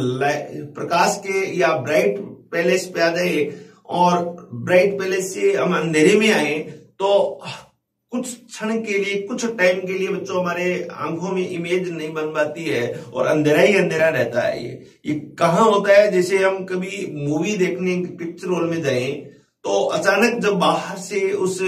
प्रकाश के या ब्राइट पैलेस पे आ जाए और ब्राइट पैलेस से हम अंधेरे में आए तो कुछ क्षण के लिए, कुछ टाइम के लिए बच्चों हमारे आंखों में इमेज नहीं बन पाती है और अंधेरा ही अंधेरा रहता है। ये कहाँ होता है, जैसे हम कभी मूवी देखने पिक्चर हॉल में जाएं तो अचानक जब बाहर से उस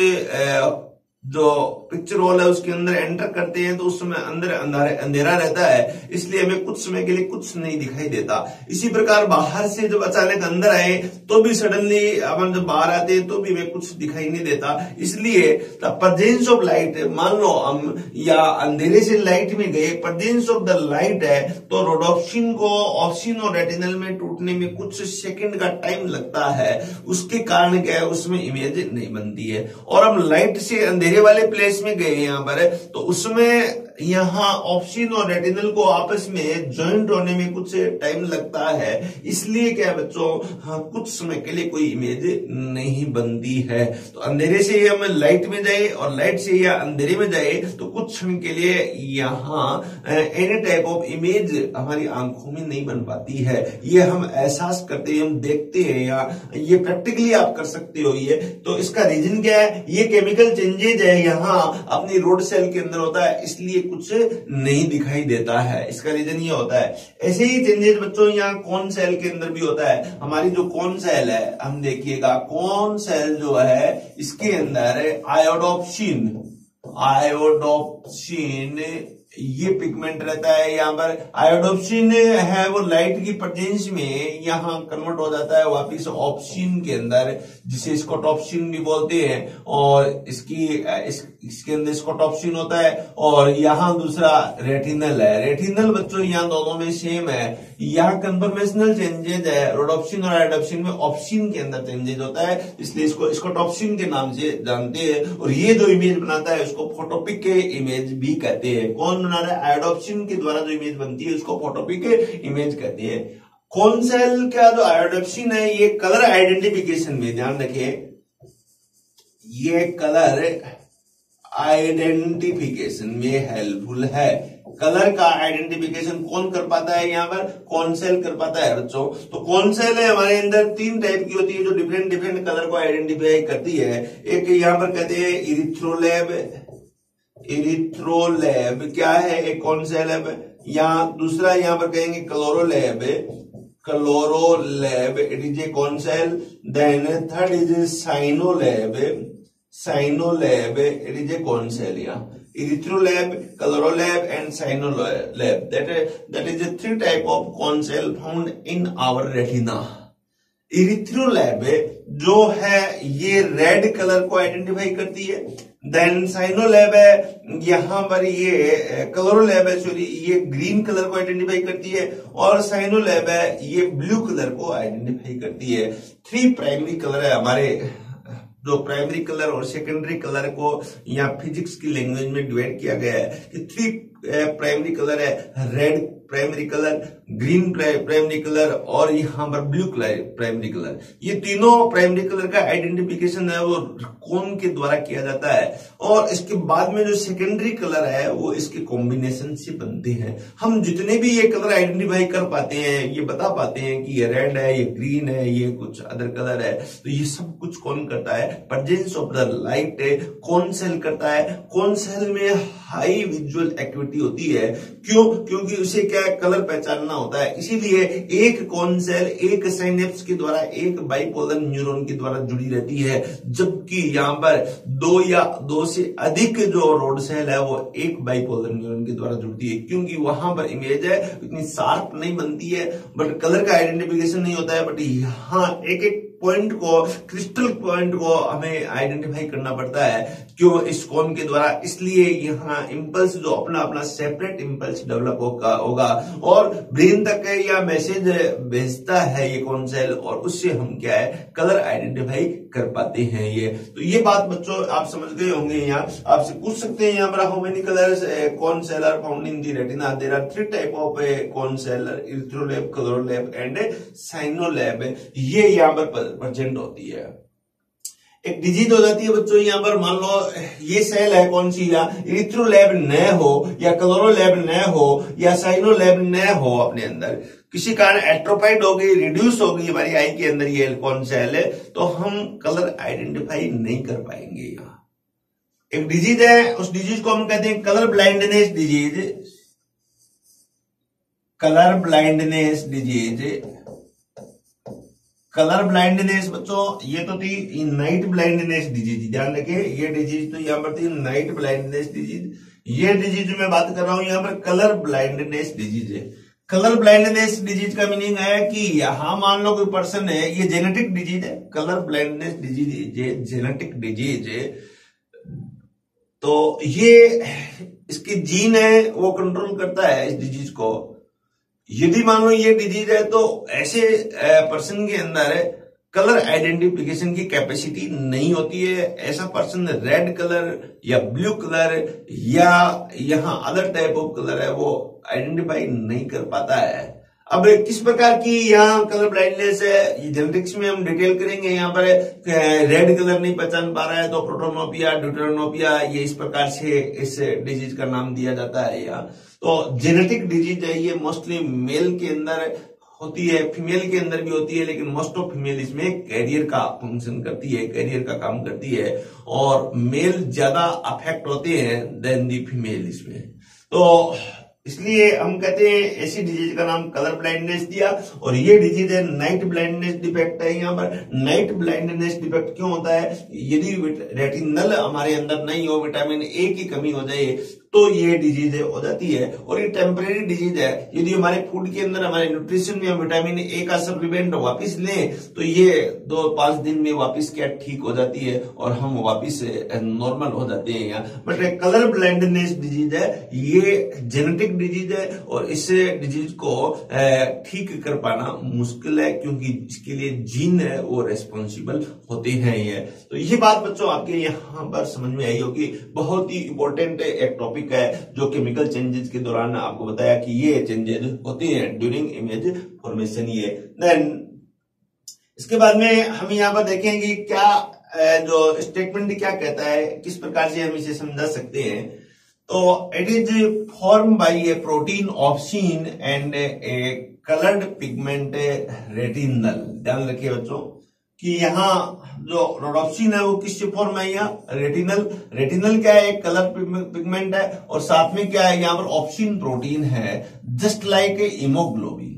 जो पिक्चर हॉल है उसके अंदर एंटर करते हैं तो उस समय अंदर अंधेरा रहता है, इसलिए हमें कुछ समय के लिए कुछ नहीं दिखाई देता। इसी प्रकार बाहर से जब अचानक अंदर आए तो भी सडनली अपन जब बाहर आते हैं तो भी हमें कुछ दिखाई नहीं देता। इसलिए द प्रेजेंस ऑफ लाइट, मान लो हम या अंधेरे से लाइट में गए, प्रेजेंस ऑफ द लाइट है तो रोडोप्सिन को ऑप्सिन और रेटिनल में टूटने में कुछ सेकंड का टाइम लगता है। उसके कारण क्या है, उसमें इमेज नहीं बनती है। और हम लाइट से अंधेरे वाले प्लेस में गए यहाँ पर, तो उसमें यहाँ ऑप्सिन और रेटिनल को आपस में ज्वाइंट होने में कुछ टाइम लगता है। इसलिए क्या बच्चों, हाँ, कुछ समय के लिए कोई इमेज नहीं बनती है। तो अंधेरे से हम लाइट में जाए और लाइट से या अंधेरे में जाए तो कुछ क्षण के लिए यहाँ एनी टाइप ऑफ इमेज हमारी आंखों में नहीं बन पाती है। ये हम एहसास करते हैं, हम देखते हैं, या ये प्रैक्टिकली आप कर सकते हो। ये तो इसका रीजन क्या है, ये केमिकल चेंजेज है यहाँ अपनी रोड सेल के अंदर होता है, इसलिए कुछ नहीं दिखाई देता है। इसका रीजन ये होता है। ऐसे ही चेंजेस बच्चों यहाँ कौन सेल के अंदर भी होता है। हमारी जो कौन सेल है, हम देखिएगा कौन सेल जो है इसके अंदर आयोडोप्सिन ये पिगमेंट रहता है। यहाँ पर आयोडोप्सिन है वो लाइट की प्रेजेंस में यहाँ कन्वर्ट हो जाता है वापिस ऑप्सिन के अंदर, जिसे स्कोटॉप्सिन भी बोलते हैं। और इसके अंदर स्कोटॉप्सिन होता है और यहाँ दूसरा रेटिनल है। रेटिनल बच्चों यहाँ दोनों में सेम है। यहाँ कन्फर्मेशनल चेंजेज है, रोडोप्सिन और आयोडोप्सिन में ऑप्सिन के अंदर चेंजेज होता है, इसलिए इसको स्कोटॉप्सिन के नाम से जानते हैं। और ये जो इमेज बनाता है उसको फोटोपिक इमेज भी कहते हैं। कौन बना रहा है? आयोडोप्सिन के द्वारा जो इमेज बनती है उसको फोटोपिक इमेज कहते हैं। कौन सेल का जो आयोडोप्सिन है ये कलर आइडेंटिफिकेशन में, ध्यान रखिए, ये कलर आइडेंटिफिकेशन में हेल्पफुल है। कलर का आइडेंटिफिकेशन कौन कर पाता है? यहाँ पर कौन सेल कर पाता है बच्चों। तो कौन सेल है हमारे अंदर 3 टाइप की होती है जो डिफरेंट डिफरेंट कलर को आइडेंटिफाई करती है। एक यहाँ पर कहते हैं इरिथ्रोलैब। इरिथ्रोलैब क्या है? एक कौन सेल है। दूसरा यहाँ पर कहेंगे क्लोरोलैब। क्लोरोलैब it is a cone cell. Then third is cyanolabe. Cyanolabe it is a cone cell. यहाँ erythrolab, colorolab and cyanolab. That is the 3 type of cone cell found in our retina. इरिथ्रोलैब जो है ये red colour को identify करती है। Then साइनोलैब है, यहां पर ये क्लोरोलैब है, सॉरी, ये ग्रीन कलर को आइडेंटिफाई करती है। और साइनोलैब है, ये ब्लू कलर को आइडेंटिफाई करती है। 3 प्राइमरी कलर है हमारे। जो प्राइमरी कलर और सेकेंडरी कलर को यहाँ फिजिक्स की लैंग्वेज में डिवाइड किया गया है कि 3 प्राइमरी कलर है। Red primary colour, green primary colour और यहाँ पर ब्लू कलर प्राइमरी कलर। ये तीनों प्राइमरी कलर का आइडेंटिफिकेशन है वो कौन के द्वारा किया जाता है। और इसके बाद में जो सेकेंडरी कलर है वो इसके कॉम्बिनेशन से बनते हैं। हम जितने भी ये कलर आइडेंटिफाई कर पाते हैं, ये बता पाते हैं कि ये रेड है, ये ग्रीन है, ये कुछ अदर कलर है, तो ये सब कुछ कौन करता है? प्रेजेंस ऑफ द लाइट कौन सेल करता है। कौन सेल में हाई विजुअल एक्टिविटी होती है। क्यों? क्योंकि उसे क्या कलर पहचानना होता है। इसीलिए एक कौन सेल एक साइनेप्स के द्वारा एक बाइपोलर न्यूरॉन के द्वारा जुड़ी रहती है, जबकि यहाँ पर 2 या 2 से अधिक जो रोड सेल है वो एक बाइपोलर न्यूरॉन के द्वारा जुड़ती है। क्योंकि वहां पर इमेज है इतनी शार्प नहीं बनती है, बट कलर का आइडेंटिफिकेशन नहीं होता है। बट यहाँ एक एक पॉइंट को, क्रिस्टल पॉइंट को हमें आइडेंटिफाई करना पड़ता है। क्यों? इस कौन के द्वारा। इसलिए यहाँ इंपल्स जो अपना अपना सेपरेट इंपल्स डेवलप होगा और ब्रेन तक या मैसेज भेजता है ये कौन सेल, और उससे हम क्या है कलर आइडेंटिफाई कर पाते हैं। ये तो ये बात बच्चों आप समझ गए होंगे। यहाँ आपसे पूछ सकते हैं यहाँ पर how many colours cone cell are found in the retina. There are 3 type of cone cell, erythrolab, chlorolab and cyanolab. ये यहाँ पर प्रेजेंट होती है। एक डिजीज हो जाती है बच्चों यहाँ पर, मान लो ये सेल है कौन सी, या इरिथ्रोलैब न हो या क्लोरोलैब न हो या साइनोलैब न हो, अपने अंदर किसी कारण एट्रोफाइड हो गई, रिड्यूस हो गई हमारी आई के अंदर ये कौन सेल है, तो हम कलर आइडेंटिफाई नहीं कर पाएंगे। यहाँ एक डिजीज है, उस डिजीज को हम कहते हैं colour blindness disease. Colour blindness disease, colour blindness बच्चों ये तो थी नाइट ब्लाइंडनेस डिजीज। ध्यान रखिए ये डिजीज तो यहाँ पर थी नाइट ब्लाइंडनेस डिजीज। ये डिजीज मैं बात कर रहा हूं यहाँ पर कलर ब्लाइंडनेस डिजीज है। कलर ब्लाइंडनेस डिजीज का मीनिंग है कि यहां मान लो कोई पर्सन है, ये जेनेटिक डिजीज है। कलर ब्लाइंडनेस डिजीज ये जेनेटिक डिजीज है, तो ये इसकी जीन है वो कंट्रोल करता है इस डिजीज को। यदि मान लो ये डिजीज है तो ऐसे पर्सन के अंदर कलर आइडेंटिफिकेशन की कैपेसिटी नहीं होती है। ऐसा पर्सन रेड कलर या ब्लू कलर या यहाँ अदर टाइप ऑफ कलर है वो आइडेंटिफाई नहीं कर पाता है। अब किस प्रकार की यहाँ कलर ब्लाइंडनेस है ये जेनेटिक्स में हम डिटेल करेंगे। यहाँ पर रेड कलर नहीं पहचान पा रहा है तो प्रोटोनोपिया, ड्यूटेरोनोपिया, ये इस प्रकार से इस डिजीज का नाम दिया जाता है। यहाँ तो जेनेटिक डिजीज है, ये मोस्टली मेल के अंदर होती है, फीमेल के अंदर भी होती है, लेकिन मोस्ट ऑफ फीमेल इसमें कैरियर का फंक्शन करती है, कैरियर का काम करती है, और मेल ज्यादा अफेक्ट होते हैं देन दी फीमेल इसमें। तो इसलिए हम कहते हैं ऐसी डिजीज का नाम कलर ब्लाइंडनेस दिया। और ये डिजीज है नाइट ब्लाइंडनेस डिफेक्ट है। यहाँ पर नाइट ब्लाइंडनेस डिफेक्ट क्यों होता है? यदि रेटिनल हमारे अंदर नहीं हो, विटामिन ए की कमी हो जाए तो ये डिजीज हो जाती है। और ये टेम्परेरी डिजीज है। यदि हमारे फूड के अंदर, हमारे न्यूट्रिशन में हम विटामिन ए का सप्लीमेंट वापिस लें तो ये 2-5 दिन में वापिस क्या ठीक हो जाती है और हम वापिस नॉर्मल हो जाते हैं। यहाँ बट कलर ब्लाइंडनेस डिजीज है, ये जेनेटिक डिजीज है और इस डिजीज को ठीक कर पाना मुश्किल है, क्योंकि इसके लिए जीन है वो रेस्पॉन्सिबल होते हैं। ये तो ये बात बच्चों आपके यहाँ पर समझ में आई होगी। बहुत ही इंपॉर्टेंट एक टॉपिक है जो केमिकल चेंजेस के दौरान आपको बताया कि ये चेंजेस होते हैं ड्यूरिंग इमेज फॉर्मेशन। ये देन इसके बाद में हम यहाँ पर देखेंगे क्या जो स्टेटमेंट क्या कहता है, किस प्रकार से हम इसे समझा सकते हैं। तो it is form by A protein obscene and A coloured pigment retinal. ध्यान रखिए बच्चों कि यहाँ जो रोडोप्सिन है वो किससे फॉर्म है? यहाँ रेटिनल। रेटिनल क्या है? एक कलर पिगमेंट है और साथ में क्या है? यहाँ पर ऑप्सिन प्रोटीन है, जस्ट लाइक हीमोग्लोबिन।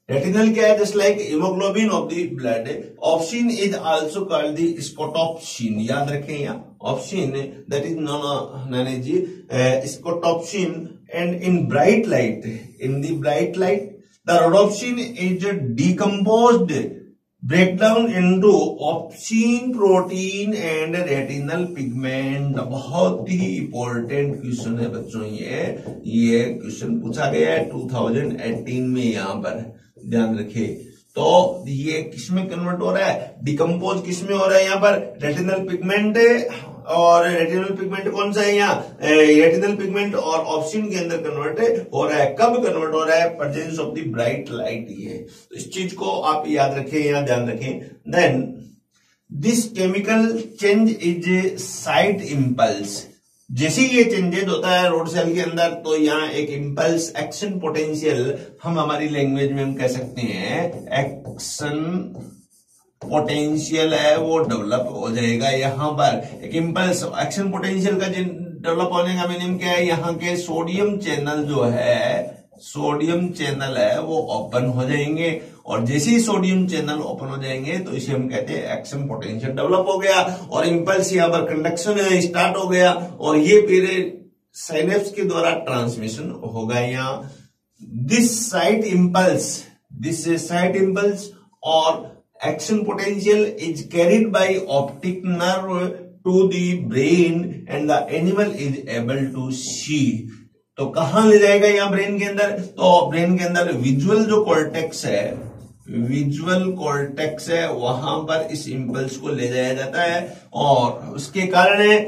रेटिनल क्या है? Just like haemoglobin of the blood. Opsin is also called the scotopsin. याद रखें यहाँ opsin that is known as scotopsin. And in bright light, in the bright light the rhodopsin is decomposed breakdown into opsin protein and retinal pigment. बहुत ही important question है बच्चों, ये question पूछा गया है 2018 में। यहाँ पर ध्यान रखिए। तो ये किसमें कन्वर्ट हो रहा है? डिकम्पोज किसमें हो रहा है? यहाँ पर रेटिनल पिगमेंट। और रेटिनल पिगमेंट कौन सा है? यहाँ रेटिनल पिगमेंट और ऑप्सिन के अंदर कन्वर्ट हो रहा है। कब कन्वर्ट हो रहा है? Presence of the bright light. ये तो इस चीज को आप याद रखें, यहाँ ध्यान रखें। Then this chemical change is site impulse. जैसे ये चेंजेस होता है रोड सेल के अंदर तो यहाँ एक इंपल्स एक्शन पोटेंशियल, हम हमारी लैंग्वेज में हम कह सकते हैं एक्शन पोटेंशियल है, वो डेवलप हो जाएगा। यहाँ पर एक इंपल्स एक्शन पोटेंशियल का डेवलप होने का मीनिंग क्या है? यहाँ के सोडियम चैनल जो है, सोडियम चैनल है वो ओपन हो जाएंगे। और जैसे ही सोडियम चैनल ओपन हो जाएंगे तो इसे हम कहते हैं एक्शन पोटेंशियल डेवलप हो गया और इंपल्स यहाँ पर कंडक्शन स्टार्ट हो गया और ये फिर साइनेप्स के द्वारा ट्रांसमिशन होगा। यहाँ दिस साइट इंपल्स और action potential is carried by optic nerve to the brain and the animal is able to see। तो कहां ले जाएगा यहाँ ब्रेन के अंदर? तो ब्रेन के अंदर विजुअल जो कॉर्टेक्स है वहां पर इस इंपल्स को ले जाया जाता है और उसके कारण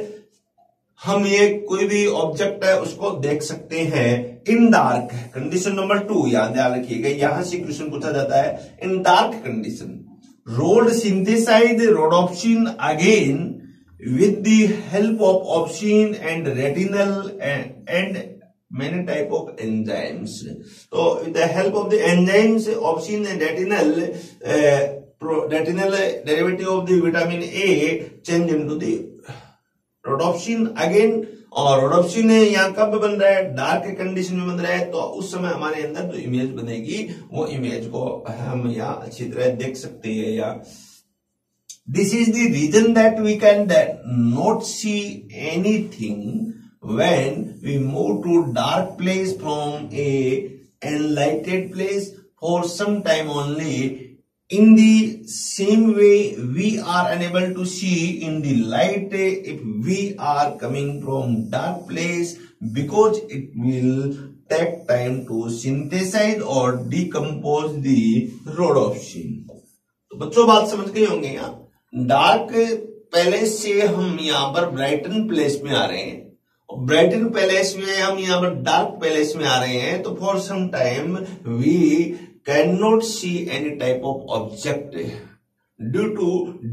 हम ये कोई भी ऑब्जेक्ट है उसको देख सकते हैं इन डार्क कंडीशन। नंबर 2 ध्यान रखिएगा, यहां से क्वेश्चन पूछा जाता है इन dark condition Rod synthesize rhodopsin again with the help of opsin and retinal and many type of enzymes। So with the help of the enzymes opsin and retinal derivative of the vitamin A change into the rhodopsin again। और rhodopsin यहाँ कब बन रहा है? Dark condition में बन रहा है। तो उस समय हमारे अंदर जो इमेज बनेगी वो इमेज को हम यहाँ अच्छी तरह देख सकते हैं। यहाँ this is the reason that we can not see anything when we move to dark place from a enlighted place for some time only. In the same way, we are unable to see in the light if we are coming from dark place because it will take time to synthesize or decompose the rhodopsin। तो बच्चों बात समझ गए होंगे। यहाँ dark palace से हम यहाँ पर ब्राइटन प्लेस में आ रहे हैं और ब्राइटन पैलेस में हम यहाँ पर डार्क पैलेस में आ रहे हैं। तो for some time we cannot see any type of object due to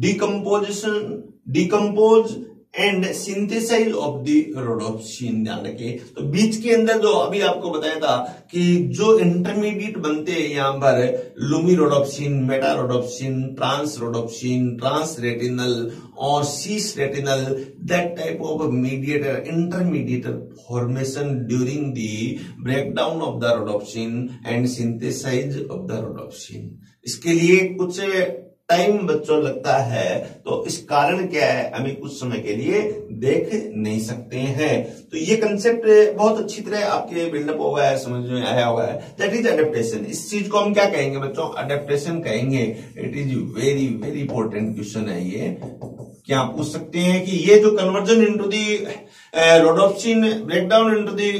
decomposed and synthesize of the rhodopsin. ध्यान रखिए, तो बीच के अंदर जो अभी आपको बताया था कि जो इंटरमीडिएट बनते हैं यहाँ पर lumi rhodopsin, meta rhodopsin, trans rhodopsin, trans retinal और cis retinal, that type of mediator, intermediator formation during the breakdown of the rhodopsin and synthesize of the rhodopsin. इसके लिए कुछ टाइम बच्चों लगता है, तो इस कारण क्या है, हमें कुछ समय के लिए देख नहीं सकते हैं। तो ये कंसेप्ट बहुत अच्छी तरह आपके बिल्डअप हो गया है, समझ में आया हुआ है। That is adaptation. इस चीज को हम क्या कहेंगे बच्चों, अडेप्टेशन कहेंगे। It is very very important question है ये। क्या पूछ सकते हैं कि ये जो conversion into the rhodopsin, breakdown into the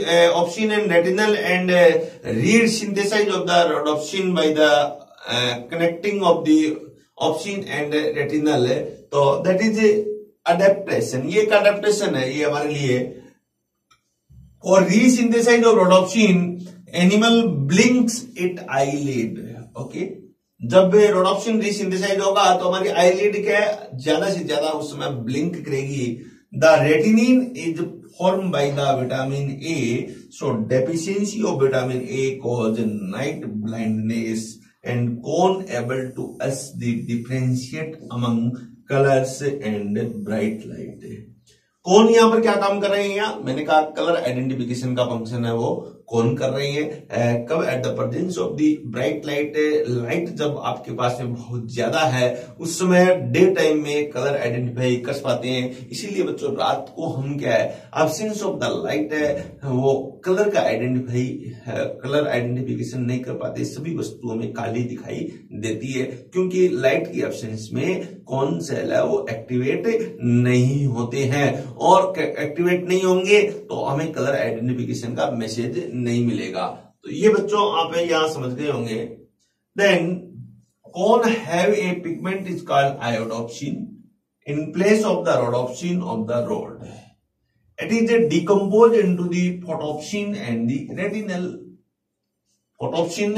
opsin and retinal and resynthesize of the rhodopsin by the connecting of the opsin and retinal, तो दैट इज अडेप्टेशन। ये एक अडेप्टेशन है ये हमारे लिए। और resynthesize of rhodopsin, animal blinks it eyelid. Okay, जब rhodopsin रीसिंथेसाइज होगा तो हमारी आईलिड क्या ज्यादा से ज्यादा उस समय ब्लिंक करेगी। The retinene is formed by the vitamin A, so deficiency of vitamin A cause night blindness and cone able to us the differentiate among colors and bright light। कौन यहां पर क्या काम कर रहे हैं, यहाँ मैंने कहा कलर आइडेंटिफिकेशन का फंक्शन है वो कौन कर रही है। कब at the presence of the bright light, light जब आपके पास में बहुत ज्यादा है उस समय डे टाइम में कलर आइडेंटिफाई कर पाते हैं। इसीलिए बच्चों रात को हम क्या है, एब्सेंस ऑफ द लाइट है वो कलर का कलर आइडेंटिफिकेशन नहीं कर पाते, सभी वस्तुओं में काली दिखाई देती है क्योंकि लाइट की एब्सेंस में कौन सेल है वो एक्टिवेट नहीं होते हैं, और एक्टिवेट नहीं होंगे तो हमें कलर आइडेंटिफिकेशन का मैसेज नहीं मिलेगा। तो ये बच्चों आप यहां समझ गए होंगे। Then cone have a pigment is called iodopsin in place of the rhodopsin of the rod. It is decompose into the photopsin and the retinal. Photopsin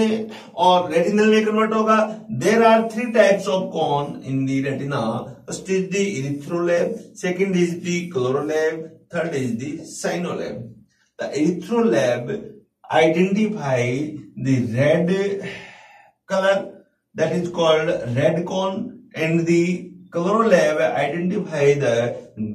और रेटिनल में कन्वर्ट होगा। There are 3 types of cone in the retina. First is the erythrolabe, second is the chlorolabe, third is the cyanolabe. The erythrolab identify the red color, that is called red cone, and the chlorolab identify the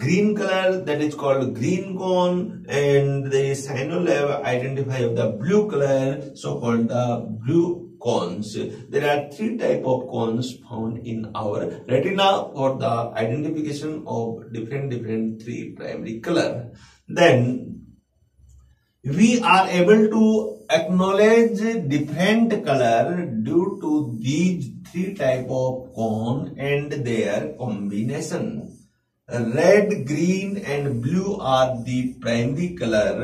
green color, that is called green cone, and the cyanolab identify of the blue color, so called the blue cones. There are 3 type of cones found in our retina for the identification of different 3 primary color. Then we are able to acknowledge different color due to these 3 type of cone and their combination. Red, green and blue are the primary color.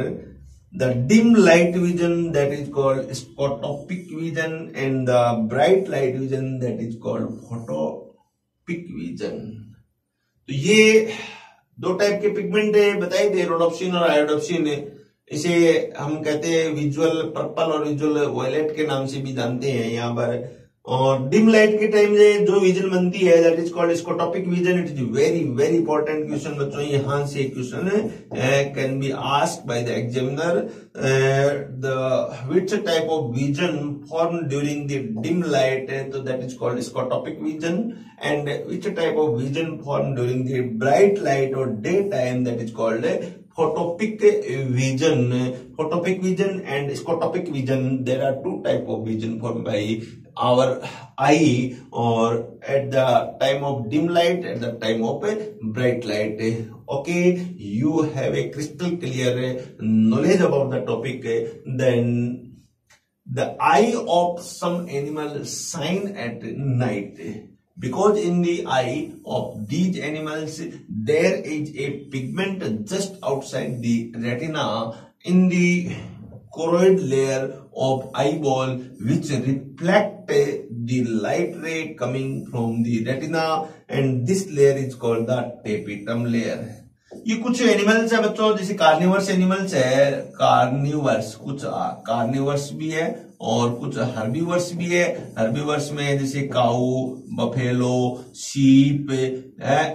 The dim light vision, that is called scotopic vision, and the bright light vision, that is called photopic vision. तो ये 2 type के pigment है बताए थे, rhodopsin और आयोडोप्सिन। इसे हम कहते हैं विजुअल पर्पल और विजुअल वायलेट के नाम से भी जानते हैं यहाँ पर। और डिम लाइट के टाइम में जो विजन बनती है that is called scotopic vision. It is very very important question बच्चों, यहां से question can be asked by the examiner. The which type of vision form during the dim light, तो that is called scotopic vision. And which type of vision form during the bright light और day time, that is called photopic vision. Photopic vision and scotopic vision, there are 2 type of vision formed by our eye, or at the time of dim light, at the time of bright light. Okay, you have a crystal clear knowledge about the topic. Then the eye of some animal shine at night, because in the eye of these animals there is a pigment just outside the retina in the choroid layer of eyeball which reflect the light ray coming from the retina, and this layer is called the tapetum layer. ये कुछ animals है बच्चों, जैसे carnivores animals है, कुछ carnivores भी है और कुछ हर्बीवर्स भी है। हर्बीवर्स में जैसे काऊ, बफेलो, शीप,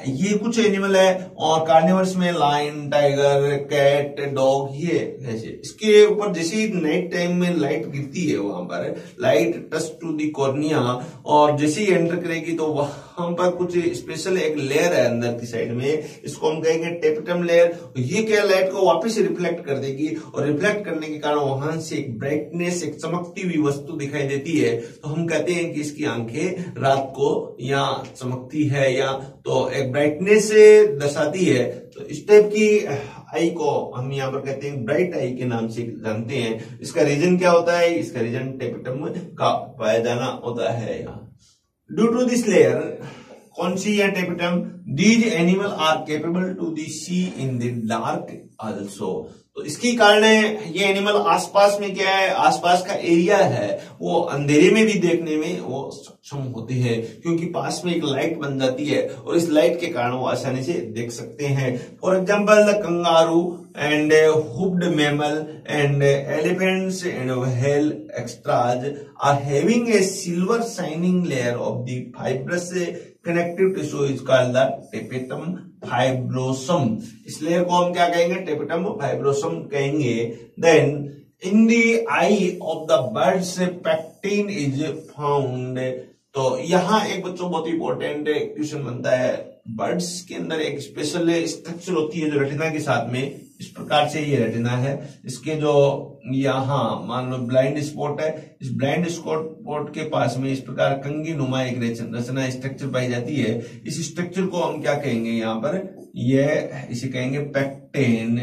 ये कुछ एनिमल है। और कार्निवर्स में लायन, टाइगर, कैट, डॉग, ये ऐसे। इसके ऊपर जैसे नाइट टाइम में लाइट गिरती है, वहां पर light touch to the cornea, और जैसे ही एंटर करेगी तो वहां पर कुछ स्पेशल एक लेयर है अंदर की साइड में, इसको हम कहेंगे टेपिटम लेयर। ये क्या लाइट को वापस रिफ्लेक्ट कर देगी, और रिफ्लेक्ट करने के कारण वहां से एक ब्राइटनेस, एक चमकती हुई वस्तु दिखाई देती है। तो हम कहते हैं कि इसकी आंखें रात को या चमकती है या तो एक ब्राइटनेस से दर्शाती है। तो इस टाइप की आई को हम यहाँ पर कहते हैं ब्राइट आई के नाम से जानते हैं। इसका रीजन क्या होता है? इसका रीजन टेपिटम का पाया जाना होता है। यहाँ ड्यू टू दिस लेयर, कौन सी है tapetum, these animal are capable to the see in the dark also. तो इसके कारण ये एनिमल आसपास में क्या है, आसपास का एरिया है वो अंधेरे में भी देखने में वो सक्षम होते हैं, क्योंकि पास में एक लाइट बन जाती है और इस लाइट के कारण वो आसानी से देख सकते हैं। For example the kangaroo and hoofed mammal and elephants and whale extras are having a silver shining layer of the fibrous connective tissue is called the tapetum fibrosum. इस लेयर को हम क्या कहेंगे? टेपिटम फाइब्रोसम कहेंगे। Then in the eye of the birds pecten is found. तो यहाँ एक बच्चों बहुत इंपॉर्टेंट क्वेश्चन बनता है। बर्ड्स के अंदर एक स्पेशल स्ट्रक्चर होती है जो रेटिना के साथ में, इस प्रकार से ये रेटिना है। इसके जो यहाँ मान लो ब्लाइंड स्पॉट है, इस ब्लाइंड स्पॉट के पास में इस प्रकार कंगी नुमा एक रचना स्ट्रक्चर पाई जाती है। इस स्ट्रक्चर को हम क्या कहेंगे? यहाँ पर ये इसे कहेंगे पेक्टेन,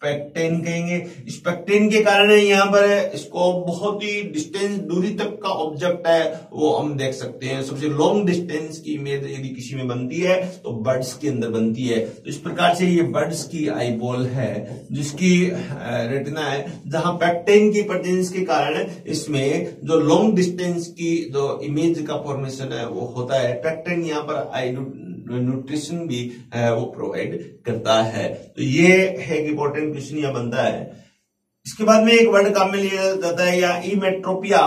पेक्टेन कहेंगे। इस पेक्टेन के कारण यहाँ पर इसको बहुत ही डिस्टेंस, दूरी तक का ऑब्जेक्ट है वो हम देख सकते हैं। सबसे लॉन्ग डिस्टेंस की इमेज यदि किसी में बनती है तो बर्ड्स के अंदर बनती है। तो इस प्रकार से ये बर्ड्स की आई बॉल है जिसकी रेटिना है, जहां पेक्टेन की प्रेजेंस के कारण इसमें जो लॉन्ग डिस्टेंस की जो इमेज का फॉर्मेशन है वो होता है। पेक्टेन यहाँ पर आई न्यूट्रिशन भी वो प्रोवाइड करता है। तो ये है इंपॉर्टेंट क्वेश्चन यह बनता है। इसके बाद में एक वर्ड काम में लिया जाता है या इमेट्रोपिया।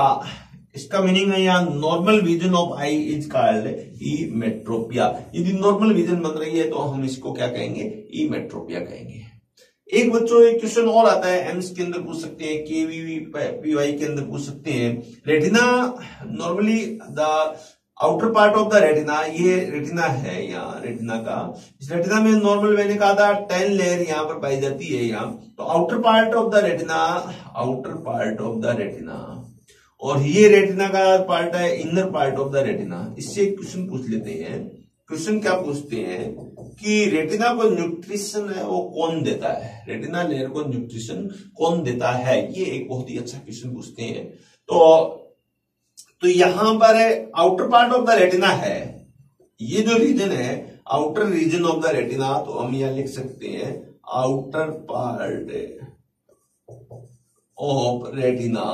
इसका मीनिंग है यहाँ normal vision of eye is called emmetropia. यदि नॉर्मल विजन बन रही है तो हम इसको क्या कहेंगे? इमेट्रोपिया कहेंगे। एक बच्चों एक क्वेश्चन और आता है, एम्स के अंदर पूछ सकते हैं, केवीपीवाई के अंदर पूछ सकते हैं। Retina normally the outer part of the retina, ये रेटिना है यहाँ रेटिना का। इस रेटिना में नॉर्मल मैंने कहा था 10 लेयर यहाँ पर पाई जाती है यहाँ। तो outer part of the retina, outer part of the retina, और ये रेटिना का पार्ट है inner part of the retina. इससे क्वेश्चन पूछ लेते हैं। क्वेश्चन क्या पूछते हैं कि रेटिना को न्यूट्रिशन है वो कौन देता है, रेटिना लेयर को न्यूट्रिशन कौन देता है? ये एक बहुत ही अच्छा क्वेश्चन पूछते हैं। तो यहां पर outer part of the retina है, ये जो रीजन है outer region of the retina, तो हम यहां लिख सकते हैं आउटर पार्ट ऑफ रेटिना।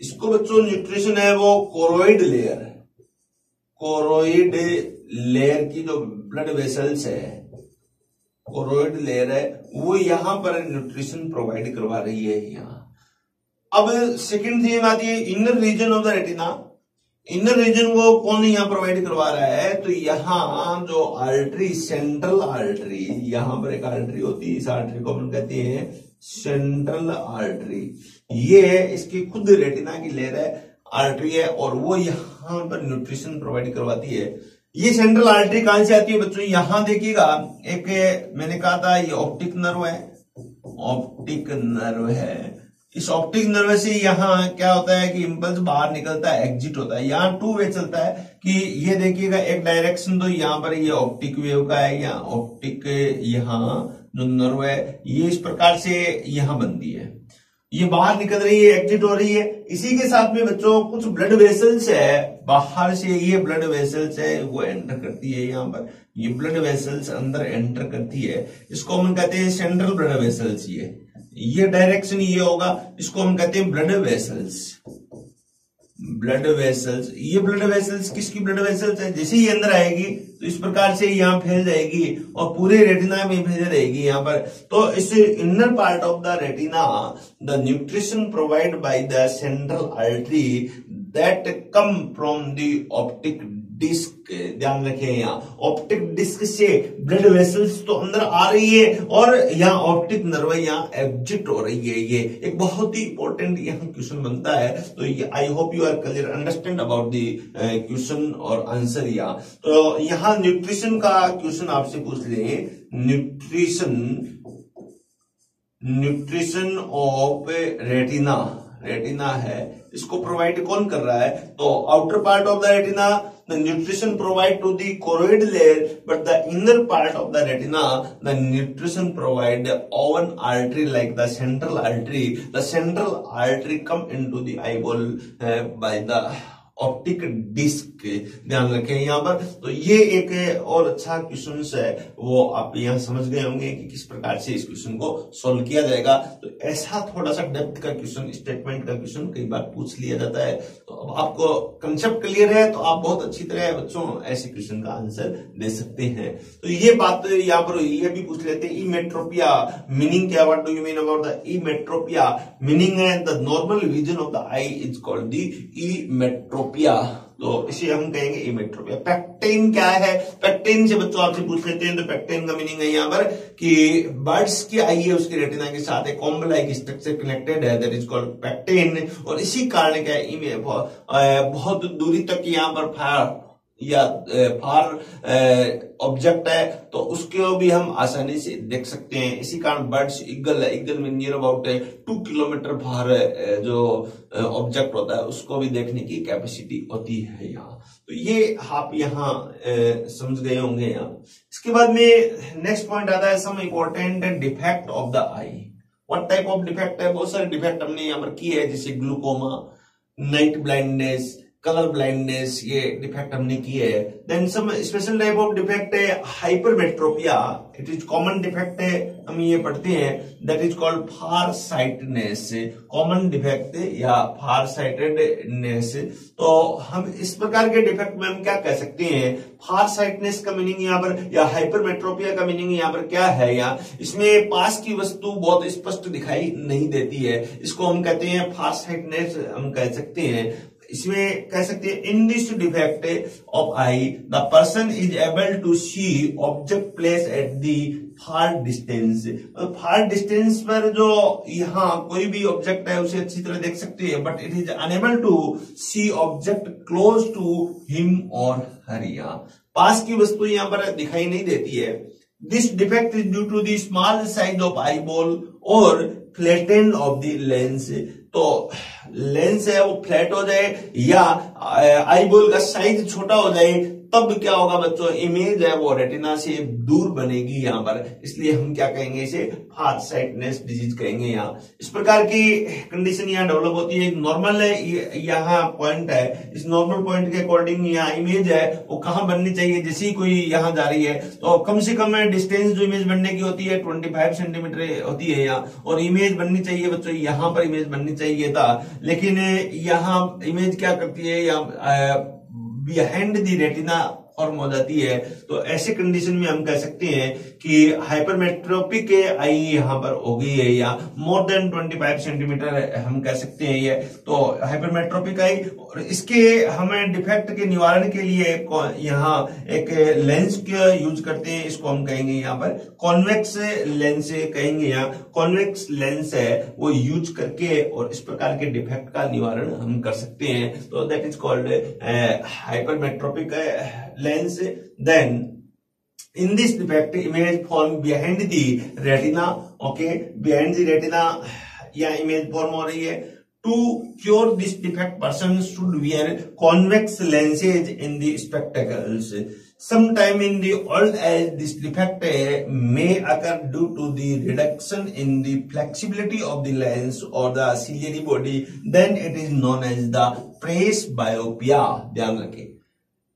इसको बच्चों न्यूट्रिशन है वो कोरोइड लेयर, कोरोइड लेयर की जो ब्लड वेसल्स है, कोरोइड लेयर है वो यहां पर न्यूट्रिशन प्रोवाइड करवा रही है यहाँ। अब सेकंड थीम आती है inner region of the retina. Inner region को कौन यहाँ प्रोवाइड करवा रहा है? तो यहाँ जो आर्टरी, सेंट्रल आर्टरी, यहां पर एक आर्टरी होती है, इस आर्टरी को हम कहते हैं सेंट्रल आर्टरी। ये इसकी खुद रेटिना की लेयर है, आर्टरी है, और वो यहां पर न्यूट्रिशन प्रोवाइड करवाती है। ये सेंट्रल आर्टरी कहां से आती है बच्चों? यहां देखिएगा, एक मैंने कहा था ये ऑप्टिक नर्व है, ऑप्टिक नर्व है। इस ऑप्टिक नर्व से यहाँ क्या होता है कि इंपल्स बाहर निकलता है, एग्जिट होता है। यहाँ टू वे चलता है कि ये देखिएगा एक डायरेक्शन तो यहाँ पर ये ऑप्टिक वेव का है, यहाँ ऑप्टिक, यहाँ जो नर्व है ये इस प्रकार से यहाँ बनती है, ये बाहर निकल रही है, एग्जिट हो रही है। इसी के साथ में बच्चों कुछ ब्लड वेसल्स है, बाहर से ये ब्लड वेसल्स है वो एंटर करती है, यहाँ पर ये ब्लड वेसल्स अंदर एंटर करती है। इसको हम कहते हैं सेंट्रल ब्लड वेसल्स। ये डायरेक्शन ये होगा, इसको हम कहते हैं ब्लड वेसल्स, ब्लड वेसल्स, ये ब्लड वेसल्स किसकी ब्लड वेसल्स है, जैसे ही अंदर आएगी तो इस प्रकार से यहाँ फैल जाएगी और पूरे रेटिना में फैल रहेगी यहाँ पर। तो इस inner part of the retina the nutrition provide by the central artery that come from the optic disc, ध्यान रखें यहाँ ऑप्टिक डिस्क से ब्लड वेसल्स तो अंदर आ रही है और यहाँ ऑप्टिक नर्व यहाँ एग्जिट हो रही है। ये एक बहुत ही इंपॉर्टेंट यहाँ क्वेश्चन बनता है। तो I hope you are clear understand about the question और आंसर यहाँ। तो यहाँ न्यूट्रिशन का क्वेश्चन आपसे पूछ लेंगे, न्यूट्रिशन ऑफ रेटिना, रेटिना है इसको प्रोवाइड कौन कर रहा है, तो outer part of the retina the nutrition provide to the choroid layer, but the inner part of the retina the nutrition provide one artery like the central artery. The central artery come into the eyeball by the optic disc, ध्यान रखें यहाँ पर। तो ये एक और अच्छा question है, वो आप यहाँ समझ गए होंगे कि किस प्रकार से इस क्वेश्चन को सॉल्व किया जाएगा। तो ऐसा थोड़ा सा डेप्थ का क्वेश्चन, स्टेटमेंट का क्वेश्चन कई बार पूछ लिया जाता है। तो अब आपको कंसेप्ट क्लियर है तो आप बहुत अच्छी तरह बच्चों ऐसे क्वेश्चन का आंसर दे सकते हैं। तो ये बात यहाँ पर ये भी पूछ लेते हैं, इमेट्रोपिया मीनिंग क्या, what do you mean about the emmetropia, meaning है the normal vision of the eye is called the emmetropia. तो इसे हम कहेंगे इमेट्रोपिया। पैक्टेन क्या है, पैक्टेन से बच्चों आपसे पूछ लेते हैं। तो पैक्टेन का मीनिंग है यहाँ पर कि बर्ड्स की आई है उसकी रेटिना के साथ एक कॉम्ब लाइक स्ट्रक्चर कनेक्टेड है, दैट इज कॉल्ड पैक्टेन। और इसी कारण क्या है बहुत दूरी तक यहाँ पर फार ऑब्जेक्ट है तो उसको भी हम आसानी से देख सकते हैं। इसी कारण बर्ड्स ईगल है, ईगल में नियर अबाउट 2 किलोमीटर बाहर जो ऑब्जेक्ट होता है उसको भी देखने की कैपेसिटी होती है यहाँ। तो ये आप यहाँ समझ गए होंगे यहाँ। इसके बाद में नेक्स्ट पॉइंट आता है some important defect of the eye. What type of defect है, बहुत सारे डिफेक्ट हमने यहाँ पर किए हैं, जैसे glaucoma, night blindness, colour blindness, ये डिफेक्ट हमने किए है। Then some special type of defect है hypermetropia, it is common defect है, हम ये पढ़ते हैं, that is called far sightedness, common defect या फार साइटेडनेस। तो हम इस प्रकार के डिफेक्ट में हम क्या कह सकते हैं, फार साइटनेस का मीनिंग यहाँ पर या हाइपरमेट्रोपिया का मीनिंग यहाँ पर क्या है, यहाँ इसमें पास की वस्तु बहुत स्पष्ट दिखाई नहीं देती है, इसको हम कहते हैं फार साइटनेस हम कह सकते हैं। इसमें कह सकते हैं in this defect of eye the person is able to see object place at the far distance, far distance पर जो यहाँ कोई भी ऑब्जेक्ट है उसे अच्छी तरह देख सकते हैं, but it is unable to see object close to him और हर, यहाँ पास की वस्तु यहाँ पर दिखाई नहीं देती है। This defect is due to the small size of eye ball और फ्लैटेंड ऑफ द लेंस। तो लेंस है वो फ्लैट हो जाए या आई बॉल का साइज छोटा हो जाए तब क्या होगा बच्चों, इमेज है वो रेटिना से दूर बनेगी यहाँ पर, इसलिए हम क्या कहेंगे, इसे फार साइटनेस डिजीज कहेंगे। यहाँ इस प्रकार की कंडीशन यहाँ डेवलप होती है। नॉर्मल है यहाँ पॉइंट है, इस नॉर्मल पॉइंट के अकॉर्डिंग यहाँ इमेज है वो कहाँ बननी चाहिए, जैसे ही कोई यहाँ जा रही है तो कम से कम डिस्टेंस जो इमेज बनने की होती है 25 सेंटीमीटर होती है यहाँ, और इमेज बननी चाहिए बच्चों यहाँ पर इमेज बननी चाहिए था, लेकिन यहाँ इमेज क्या करती है, यहाँ बिहाइंड दी रेटिना फॉर्म हो जाती है। तो ऐसे कंडीशन में हम कह सकते हैं कि हाइपरमेट्रोपिक आई यहाँ पर हो गई है, या मोर देन 25 सेंटीमीटर हम कह सकते हैं ये। तो हाइपरमेट्रोपिक आई, और इसके हमें डिफेक्ट के निवारण के लिए यहाँ एक लेंस का यूज करते हैं, इसको हम कहेंगे यहाँ पर कॉन्वेक्स लेंस कहेंगे। यहाँ कॉन्वेक्स लेंस है वो यूज करके और इस प्रकार के डिफेक्ट का निवारण हम कर सकते हैं। तो that is called hypermetropic lens. Then in this defect image form behind the retina, okay, behind the retina या image form हो रही है। To cure this defect person should wear convex lenses in the spectacles. Sometime in the old age this defect may occur due to the reduction in the flexibility of the lens or the ciliary body, then it is known as the presbyopia। ध्यान रखें,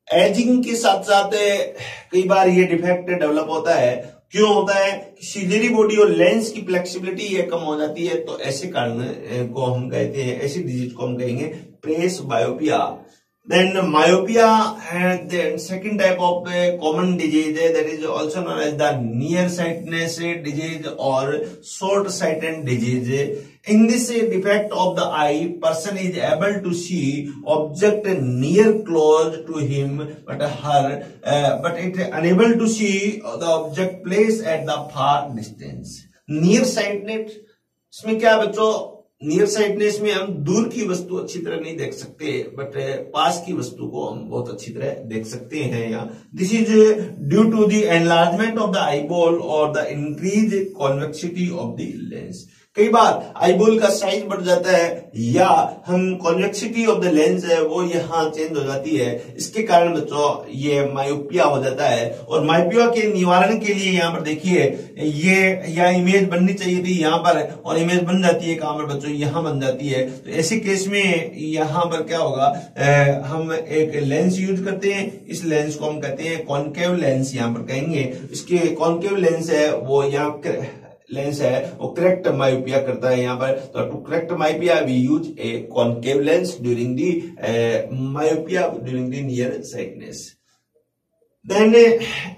ageing के साथ साथ कई बार ये defect develop होता है। क्यों होता है, सिलियरी बॉडी और लेंस की फ्लेक्सिबिलिटी ये कम हो जाती है, तो ऐसे कारण को हम कहते हैं, ऐसी डिजीज को हम कहेंगे presbyopia. Then myopia, and then second type of common disease that is also known as the nearsightedness disease or short-sighted disease. In this defect of the eye, person is able to see object near close to him, but it unable to see the object placed at the far distance. Nearsightedness इसमें क्या बच्चों, near sightedness में हम दूर की वस्तु अच्छी तरह नहीं देख सकते, बट पास की वस्तु को हम बहुत अच्छी तरह देख सकते हैं। या this is due to the enlargement of the eyeball और the increase convexity of the lens. कई बार आईबॉल का साइज बढ़ जाता है या हम कॉन्वेक्सिटी ऑफ द लेंस है वो यहाँ चेंज हो जाती है, इसके कारण बच्चों ये मायोपिया हो जाता है। और मायोपिया के निवारण के लिए यहाँ पर देखिए ये या इमेज बननी चाहिए थी यहाँ पर, और इमेज बन जाती है कहां पर बच्चों, यहाँ बन जाती है। तो ऐसे केस में यहाँ पर क्या होगा, हम एक लेंस यूज करते हैं, इस लेंस को हम कहते हैं कॉन्केव लेंस यहाँ पर कहेंगे। इसके कॉन्केव लेंस है वो यहाँ लेंस है वो करेक्ट मायोपिया करता है यहाँ पर। तो to correct myopia we use a concave lens during the myopia during the near sightness. Then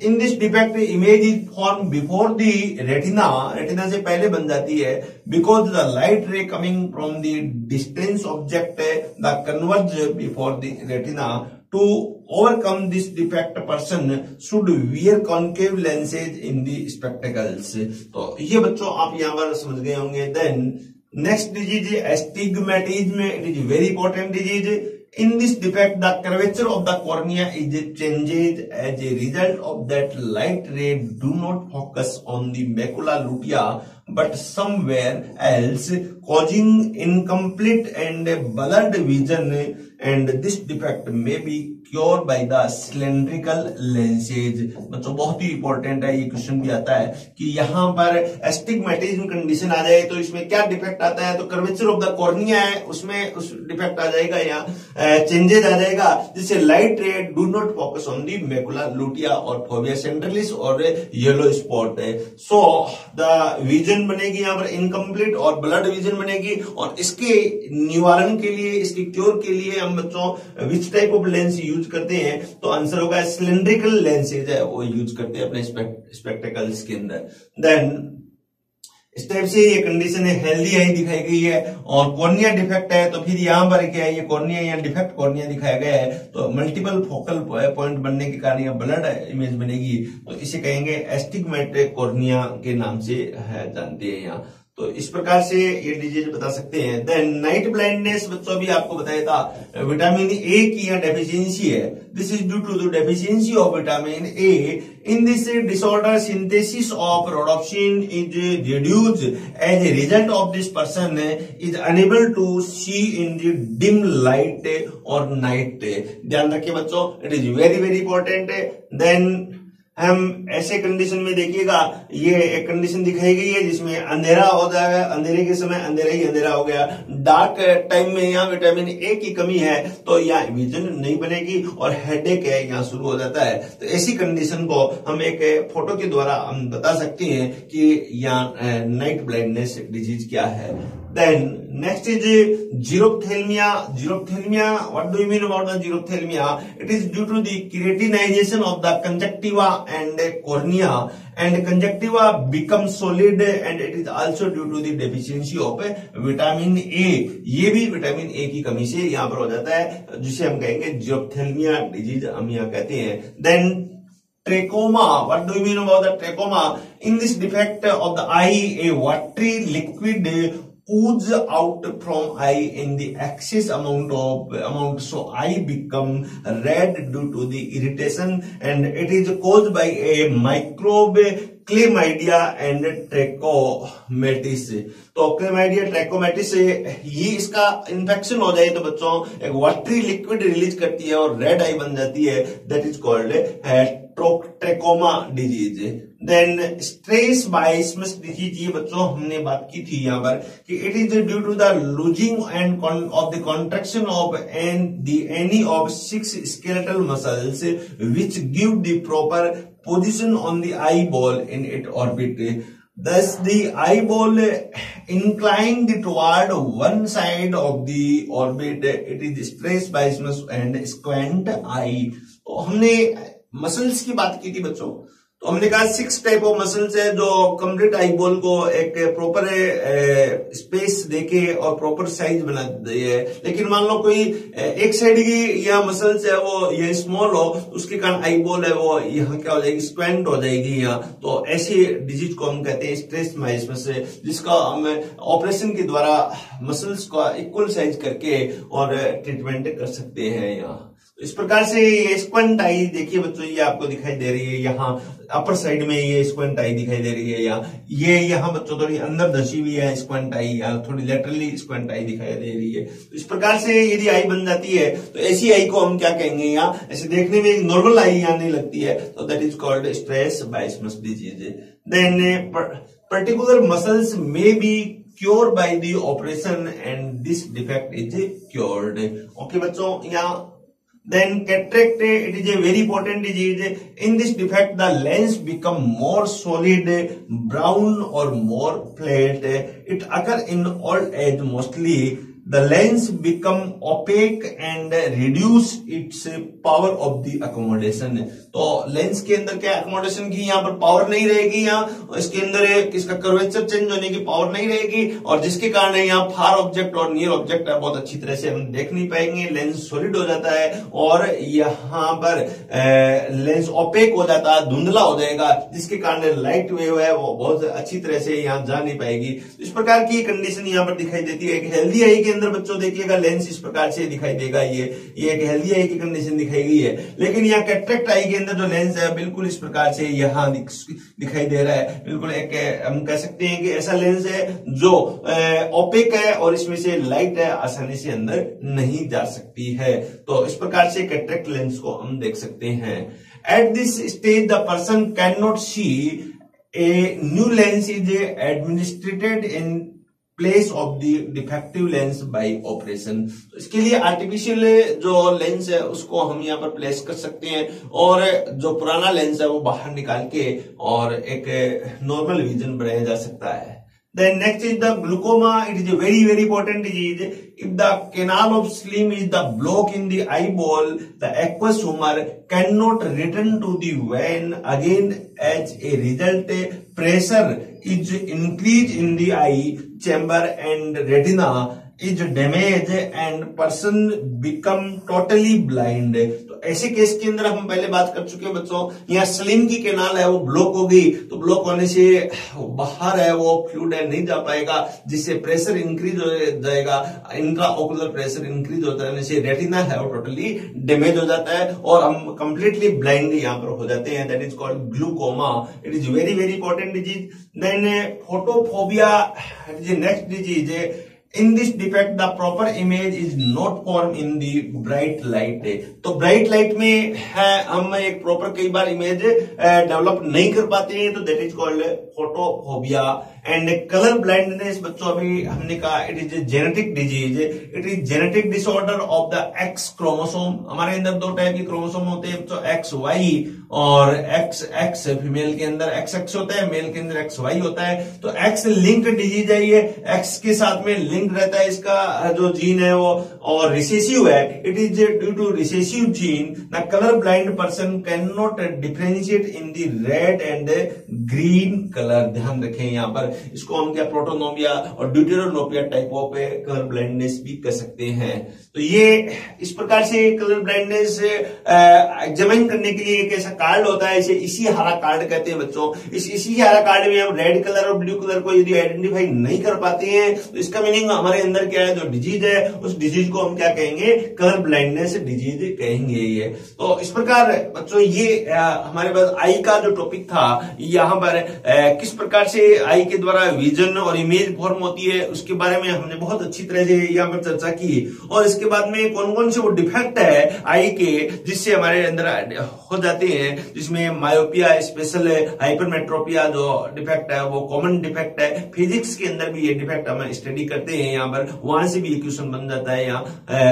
in this defect image is formed before the retina, retina से पहले बन जाती है, because the light ray coming from the distance object the converge before the retina. To overcome this defect, person should wear concave lenses in the spectacles. तो ये बच्चों आप यहाँ पर समझ गए होंगे। Then next disease astigmatism, it is very important disease. In this defect, the curvature of the cornea is changed as a result of that light ray do not focus on the macula lutea but somewhere else, causing incomplete and blurred vision, and this defect may be cured by the cylindrical lenses. बच्चों बहुत ही important है, ये question भी आता है कि यहाँ पर एस्टिग्मेटिज्म कंडीशन आ जाए तो इसमें क्या डिफेक्ट आता है, तो कर्वेचर ऑफ द कॉर्निया है उसमें उस डिफेक्ट आ जाएगा, यहाँ चेंजेस आ जाएगा जिससे light ray do not focus on the macula lutea और फोविया सेंट्रलिस और येलो स्पॉट है। सो द विजन बनेगी यहाँ पर इनकम्प्लीट और ब्लड विजन बनेगी, और इसके निवारण के लिए, इसके क्योर के लिए हम बच्चों विच टाइप ऑफ लेंस यूज करते हैं, तो आंसर होगा सिलिंड्रिकल लेंसेज है वो यूज करते हैं अपने स्पेक्टेकल्स के अंदर। देन इस टाइप से ये कंडीशन है, हेल्दी आई दिखाई गई है, और कॉर्निया डिफेक्ट है तो फिर यहाँ पर क्या है, ये कॉर्निया यहाँ डिफेक्ट कॉर्निया दिखाया गया है, तो मल्टीपल फोकल पॉइंट बनने के कारण यहाँ ब्लड इमेज बनेगी, तो इसे कहेंगे एस्टिग्मेटिक कॉर्निया के नाम से है, जानते हैं यहाँ। तो इस प्रकार से ये डिजीज बता सकते हैं। देन नाइट ब्लाइंडनेस बच्चों भी आपको बताया था, विटामिन ए की यहाँ डेफिशिएंसी है, this is due to the deficiency of vitamin A. In this disorder synthesis of rhodopsin is reduced, as a result of this person is unable to see in the dim light और night. ध्यान रखिए बच्चों, it is very very important. देन हम ऐसे condition में देखिएगा, ये एक कंडीशन दिखाई गई है जिसमें अंधेरा हो जाएगा, अंधेरे के समय अंधेरा ही अंधेरा हो गया, डार्क टाइम में यहाँ विटामिन ए की कमी है तो यहाँ विजन नहीं बनेगी और हेडेक है यहाँ शुरू हो जाता है। तो ऐसी कंडीशन को हम एक फोटो के द्वारा हम बता सकते हैं कि यहाँ नाइट ब्लाइंडनेस डिजीज क्या है। Then next is xerophthalmia. Xerophthalmia, what do you mean about the xerophthalmia? It is due to the keratinization of the conjunctiva and cornea, and conjunctiva becomes solid, and it is also due to the deficiency of vitamin A. ये भी vitamin A की कमी से यहाँ पर हो जाता है, जिसे हम कहेंगे xerophthalmia डिजीज हम यहाँ कहते हैं। Then trachoma, what do you mean about the trachoma? In this defect of the eye, a watery liquid ooze out from eye in the excess amount, so eye become red due to the irritation, and it is caused by a microbe chlamydia and ट्रैकोमेटिस। तो chlamydia ट्रैकोमेटिस ये इसका infection हो जाए तो बच्चों एक watery liquid release करती है और रेड आई बन जाती है, that is called trachoma disease. Then strabismus disease, ये बच्चों हमने बात की थी यहाँ पर कि it is due to the losing and of the contraction of any of 6 skeletal muscles which give the proper position on the eyeball in its orbit। Thus the eyeball inclined toward one side of the orbit, it is stressed by and squint eye। तो हमने muscles की बात की थी बच्चों, तो हमने कहा 6 टाइप ऑफ मसल्स है जो कंप्लीट आईबॉल को एक प्रॉपर स्पेस देके और प्रॉपर साइज बना देती है। लेकिन मान लो कोई एक साइड की या मसल्स है वो ये स्मॉल हो, तो उसके कारण आईबॉल है वो यहाँ क्या हो जाएगी, स्क्वेंट हो जाएगी यहाँ। तो ऐसी डिजीज को हम कहते हैं स्ट्रेस माइसमस, जिसका हम ऑपरेशन के द्वारा मसल्स का इक्वल साइज करके और ट्रीटमेंट कर सकते हैं यहाँ। इस प्रकार से ये स्क्वेंट आई देखिए बच्चों, ये आपको दिखाई दे रही है यहाँ अपर साइड में, ये स्क्वेंट आई दिखाई दे रही है यहाँ। ये यहाँ बच्चों थोड़ी अंदर धसी हुई है स्क्वेंट आई, यहाँ थोड़ी लेटरली स्क्वेंट आई दिखाई दे रही है। तो इस प्रकार से यदि आई बन जाती है तो ऐसी आई को हम क्या कहेंगे, यहाँ ऐसे देखने में एक नॉर्मल आई आने लगती है, तो that is called strabismus disease. Then particular muscles may be cure by the operation and this defect is cured. Okay बच्चों, यहाँ then cataract, it is a very important disease. In this defect the lens become more solid, brown or more flat. It occur in old age mostly. The lens become opaque and reduce its power of the accommodation। तो lens के अंदर क्या accommodation की यहाँ पर power नहीं रहेगी, यहाँ इसके अंदर इसका कर्वेचर चेंज होने की पावर नहीं रहेगी, और जिसके कारण यहाँ फार ऑब्जेक्ट और नियर ऑब्जेक्ट बहुत अच्छी तरह से हम देख नहीं पाएंगे। लेंस सॉलिड हो जाता है और यहाँ पर लेंस ओपेक हो जाता है, धुंधला हो जाएगा, जिसके कारण लाइट वेव है वो बहुत अच्छी तरह से यहाँ जा नहीं पाएगी। इस प्रकार की कंडीशन यहाँ पर दिखाई देती है। एक हेल्दी आई के अंदर बच्चों देखिएगा लेंस इस प्रकार से दिखाई देगा, ये एक हेल्दी आई की कंडीशन दिखाई गई है। लेकिन यहाँ कैटरेक्ट आई के अंदर जो लेंस है बिल्कुल इस प्रकार से यहाँ दिखाई दे रहा है। बिल्कुल एक हम कह सकते हैं कि ऐसा लेंस है जो ओपेक है और इसमें से लाइट है आसानी से अंदर नहीं जा सकती है। तो इस प्रकार से कैटरेक्ट लेंस को हम देख सकते हैं। At this stage the person can not see a new lens is administrated in place of the defective lens by operation. तो इसके लिए आर्टिफिशियल जो लेंस है उसको हम यहाँ पर प्लेस कर सकते हैं और जो पुराना लेंस है वो बाहर निकाल के और एक नॉर्मल विजन बनाया जा सकता है। Then next is the glaucoma. It is a very important disease. If the canal of Schlemm is the block in the eyeball, the aqueous humor cannot return to the vein again. As a result, pressure is increased in the eye chamber and retina is damaged and person become totally blind। तो ऐसे case के अंदर हम पहले बात कर चुके हैं बच्चों, यहाँ स्लिम की कैनाल है वो ब्लॉक हो गई, तो ब्लॉक होने से बाहर है वो फ्लूइड है नहीं जा पाएगा, जिससे प्रेशर इंक्रीज हो जाएगा, इंट्रा ओकुलर प्रेशर इंक्रीज हो जाने से रेटिना है वो टोटली डैमेज हो जाता है और हम कंप्लीटली ब्लाइंड यहाँ पर हो जाते हैं। That is called glaucoma. It is very important disease. Then photophobia, it is next disease. In this defect, the proper image is not formed in the bright light। तो ब्राइट लाइट में है हम एक प्रॉपर कई बार image develop नहीं कर पाते हैं, तो that is called photophobia. And colour blindness बच्चों अभी हमने कहा it is a genetic disease. It is genetic disorder of the x chromosome. हमारे अंदर 2 टाइप के क्रोमोसोम होते हैं, तो एक्स वाई और एक्स एक्स। फीमेल के अंदर एक्स एक्स होता है, मेल के अंदर एक्स वाई होता है। तो एक्स लिंक डिजीज है, ये एक्स के साथ में लिंक रहता है इसका जो जीन है वो, और रिसेसिव है। It is due to recessive gene the colour blind person can not differentiate in the red and green colour. ध्यान रखें यहाँ पर, इसको हम क्या प्रोटोनोमिया और deuteronopia type of colour blindness भी कर सकते हैं। तो ये इस प्रकार से कलर ब्लाइंडनेस एग्जामिन करने के लिए एक ऐसा कार्ड होता है, इसे इसी हरा कार्ड कहते हैं बच्चों। इसी हरा कार्ड में हम रेड कलर और ब्लू कलर को यदि आइडेंटिफाई नहीं कर पाते हैं तो इसका मीनिंग हमारे अंदर क्या है, जो डिजीज है उस डिजीज को हम क्या कहेंगे, कलर ब्लाइंडनेस डिजीज कहेंगे ये। तो इस प्रकार बच्चों ये हमारे पास आई का जो टॉपिक था, यहाँ पर किस प्रकार से आई के द्वारा विजन और इमेज फॉर्म होती है, उसके बारे में हमने बहुत अच्छी तरह से यहाँ पर चर्चा की। और इसके बाद में कौन कौन से वो डिफेक्ट है आई के जिससे हमारे अंदर हो जाते हैं, जिसमें मायोपिया, स्पेशल हाइपरमेट्रोपिया जो डिफेक्ट है वो कॉमन डिफेक्ट है। फिजिक्स के अंदर भी ये डिफेक्ट हम स्टडी करते हैं यहाँ पर, वहां से भी क्वेश्चन बन जाता है यहाँ।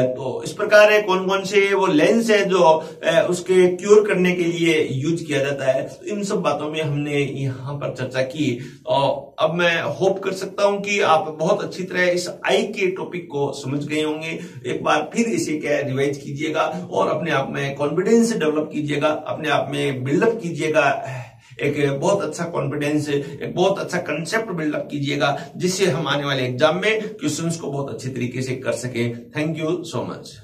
तो इस प्रकार है कौन कौन से वो लेंस है जो उसके क्योर करने के लिए यूज किया जाता है। तो इन सब बातों में हमने यहाँ पर चर्चा की। और अब मैं होप कर सकता हूं कि आप बहुत अच्छी तरह इस आई के टॉपिक को समझ गए होंगे। एक बार फिर इसे क्या रिवाइज कीजिएगा और अपने आप में कॉन्फिडेंस डेवलप कीजिएगा, अपने आप में बिल्डअप कीजिएगा, एक बहुत अच्छा कॉन्फिडेंस, एक बहुत अच्छा कंसेप्ट बिल्डअप कीजिएगा, जिससे हम आने वाले एग्जाम में क्वेश्चंस को बहुत अच्छे तरीके से कर सकें। Thank you so much.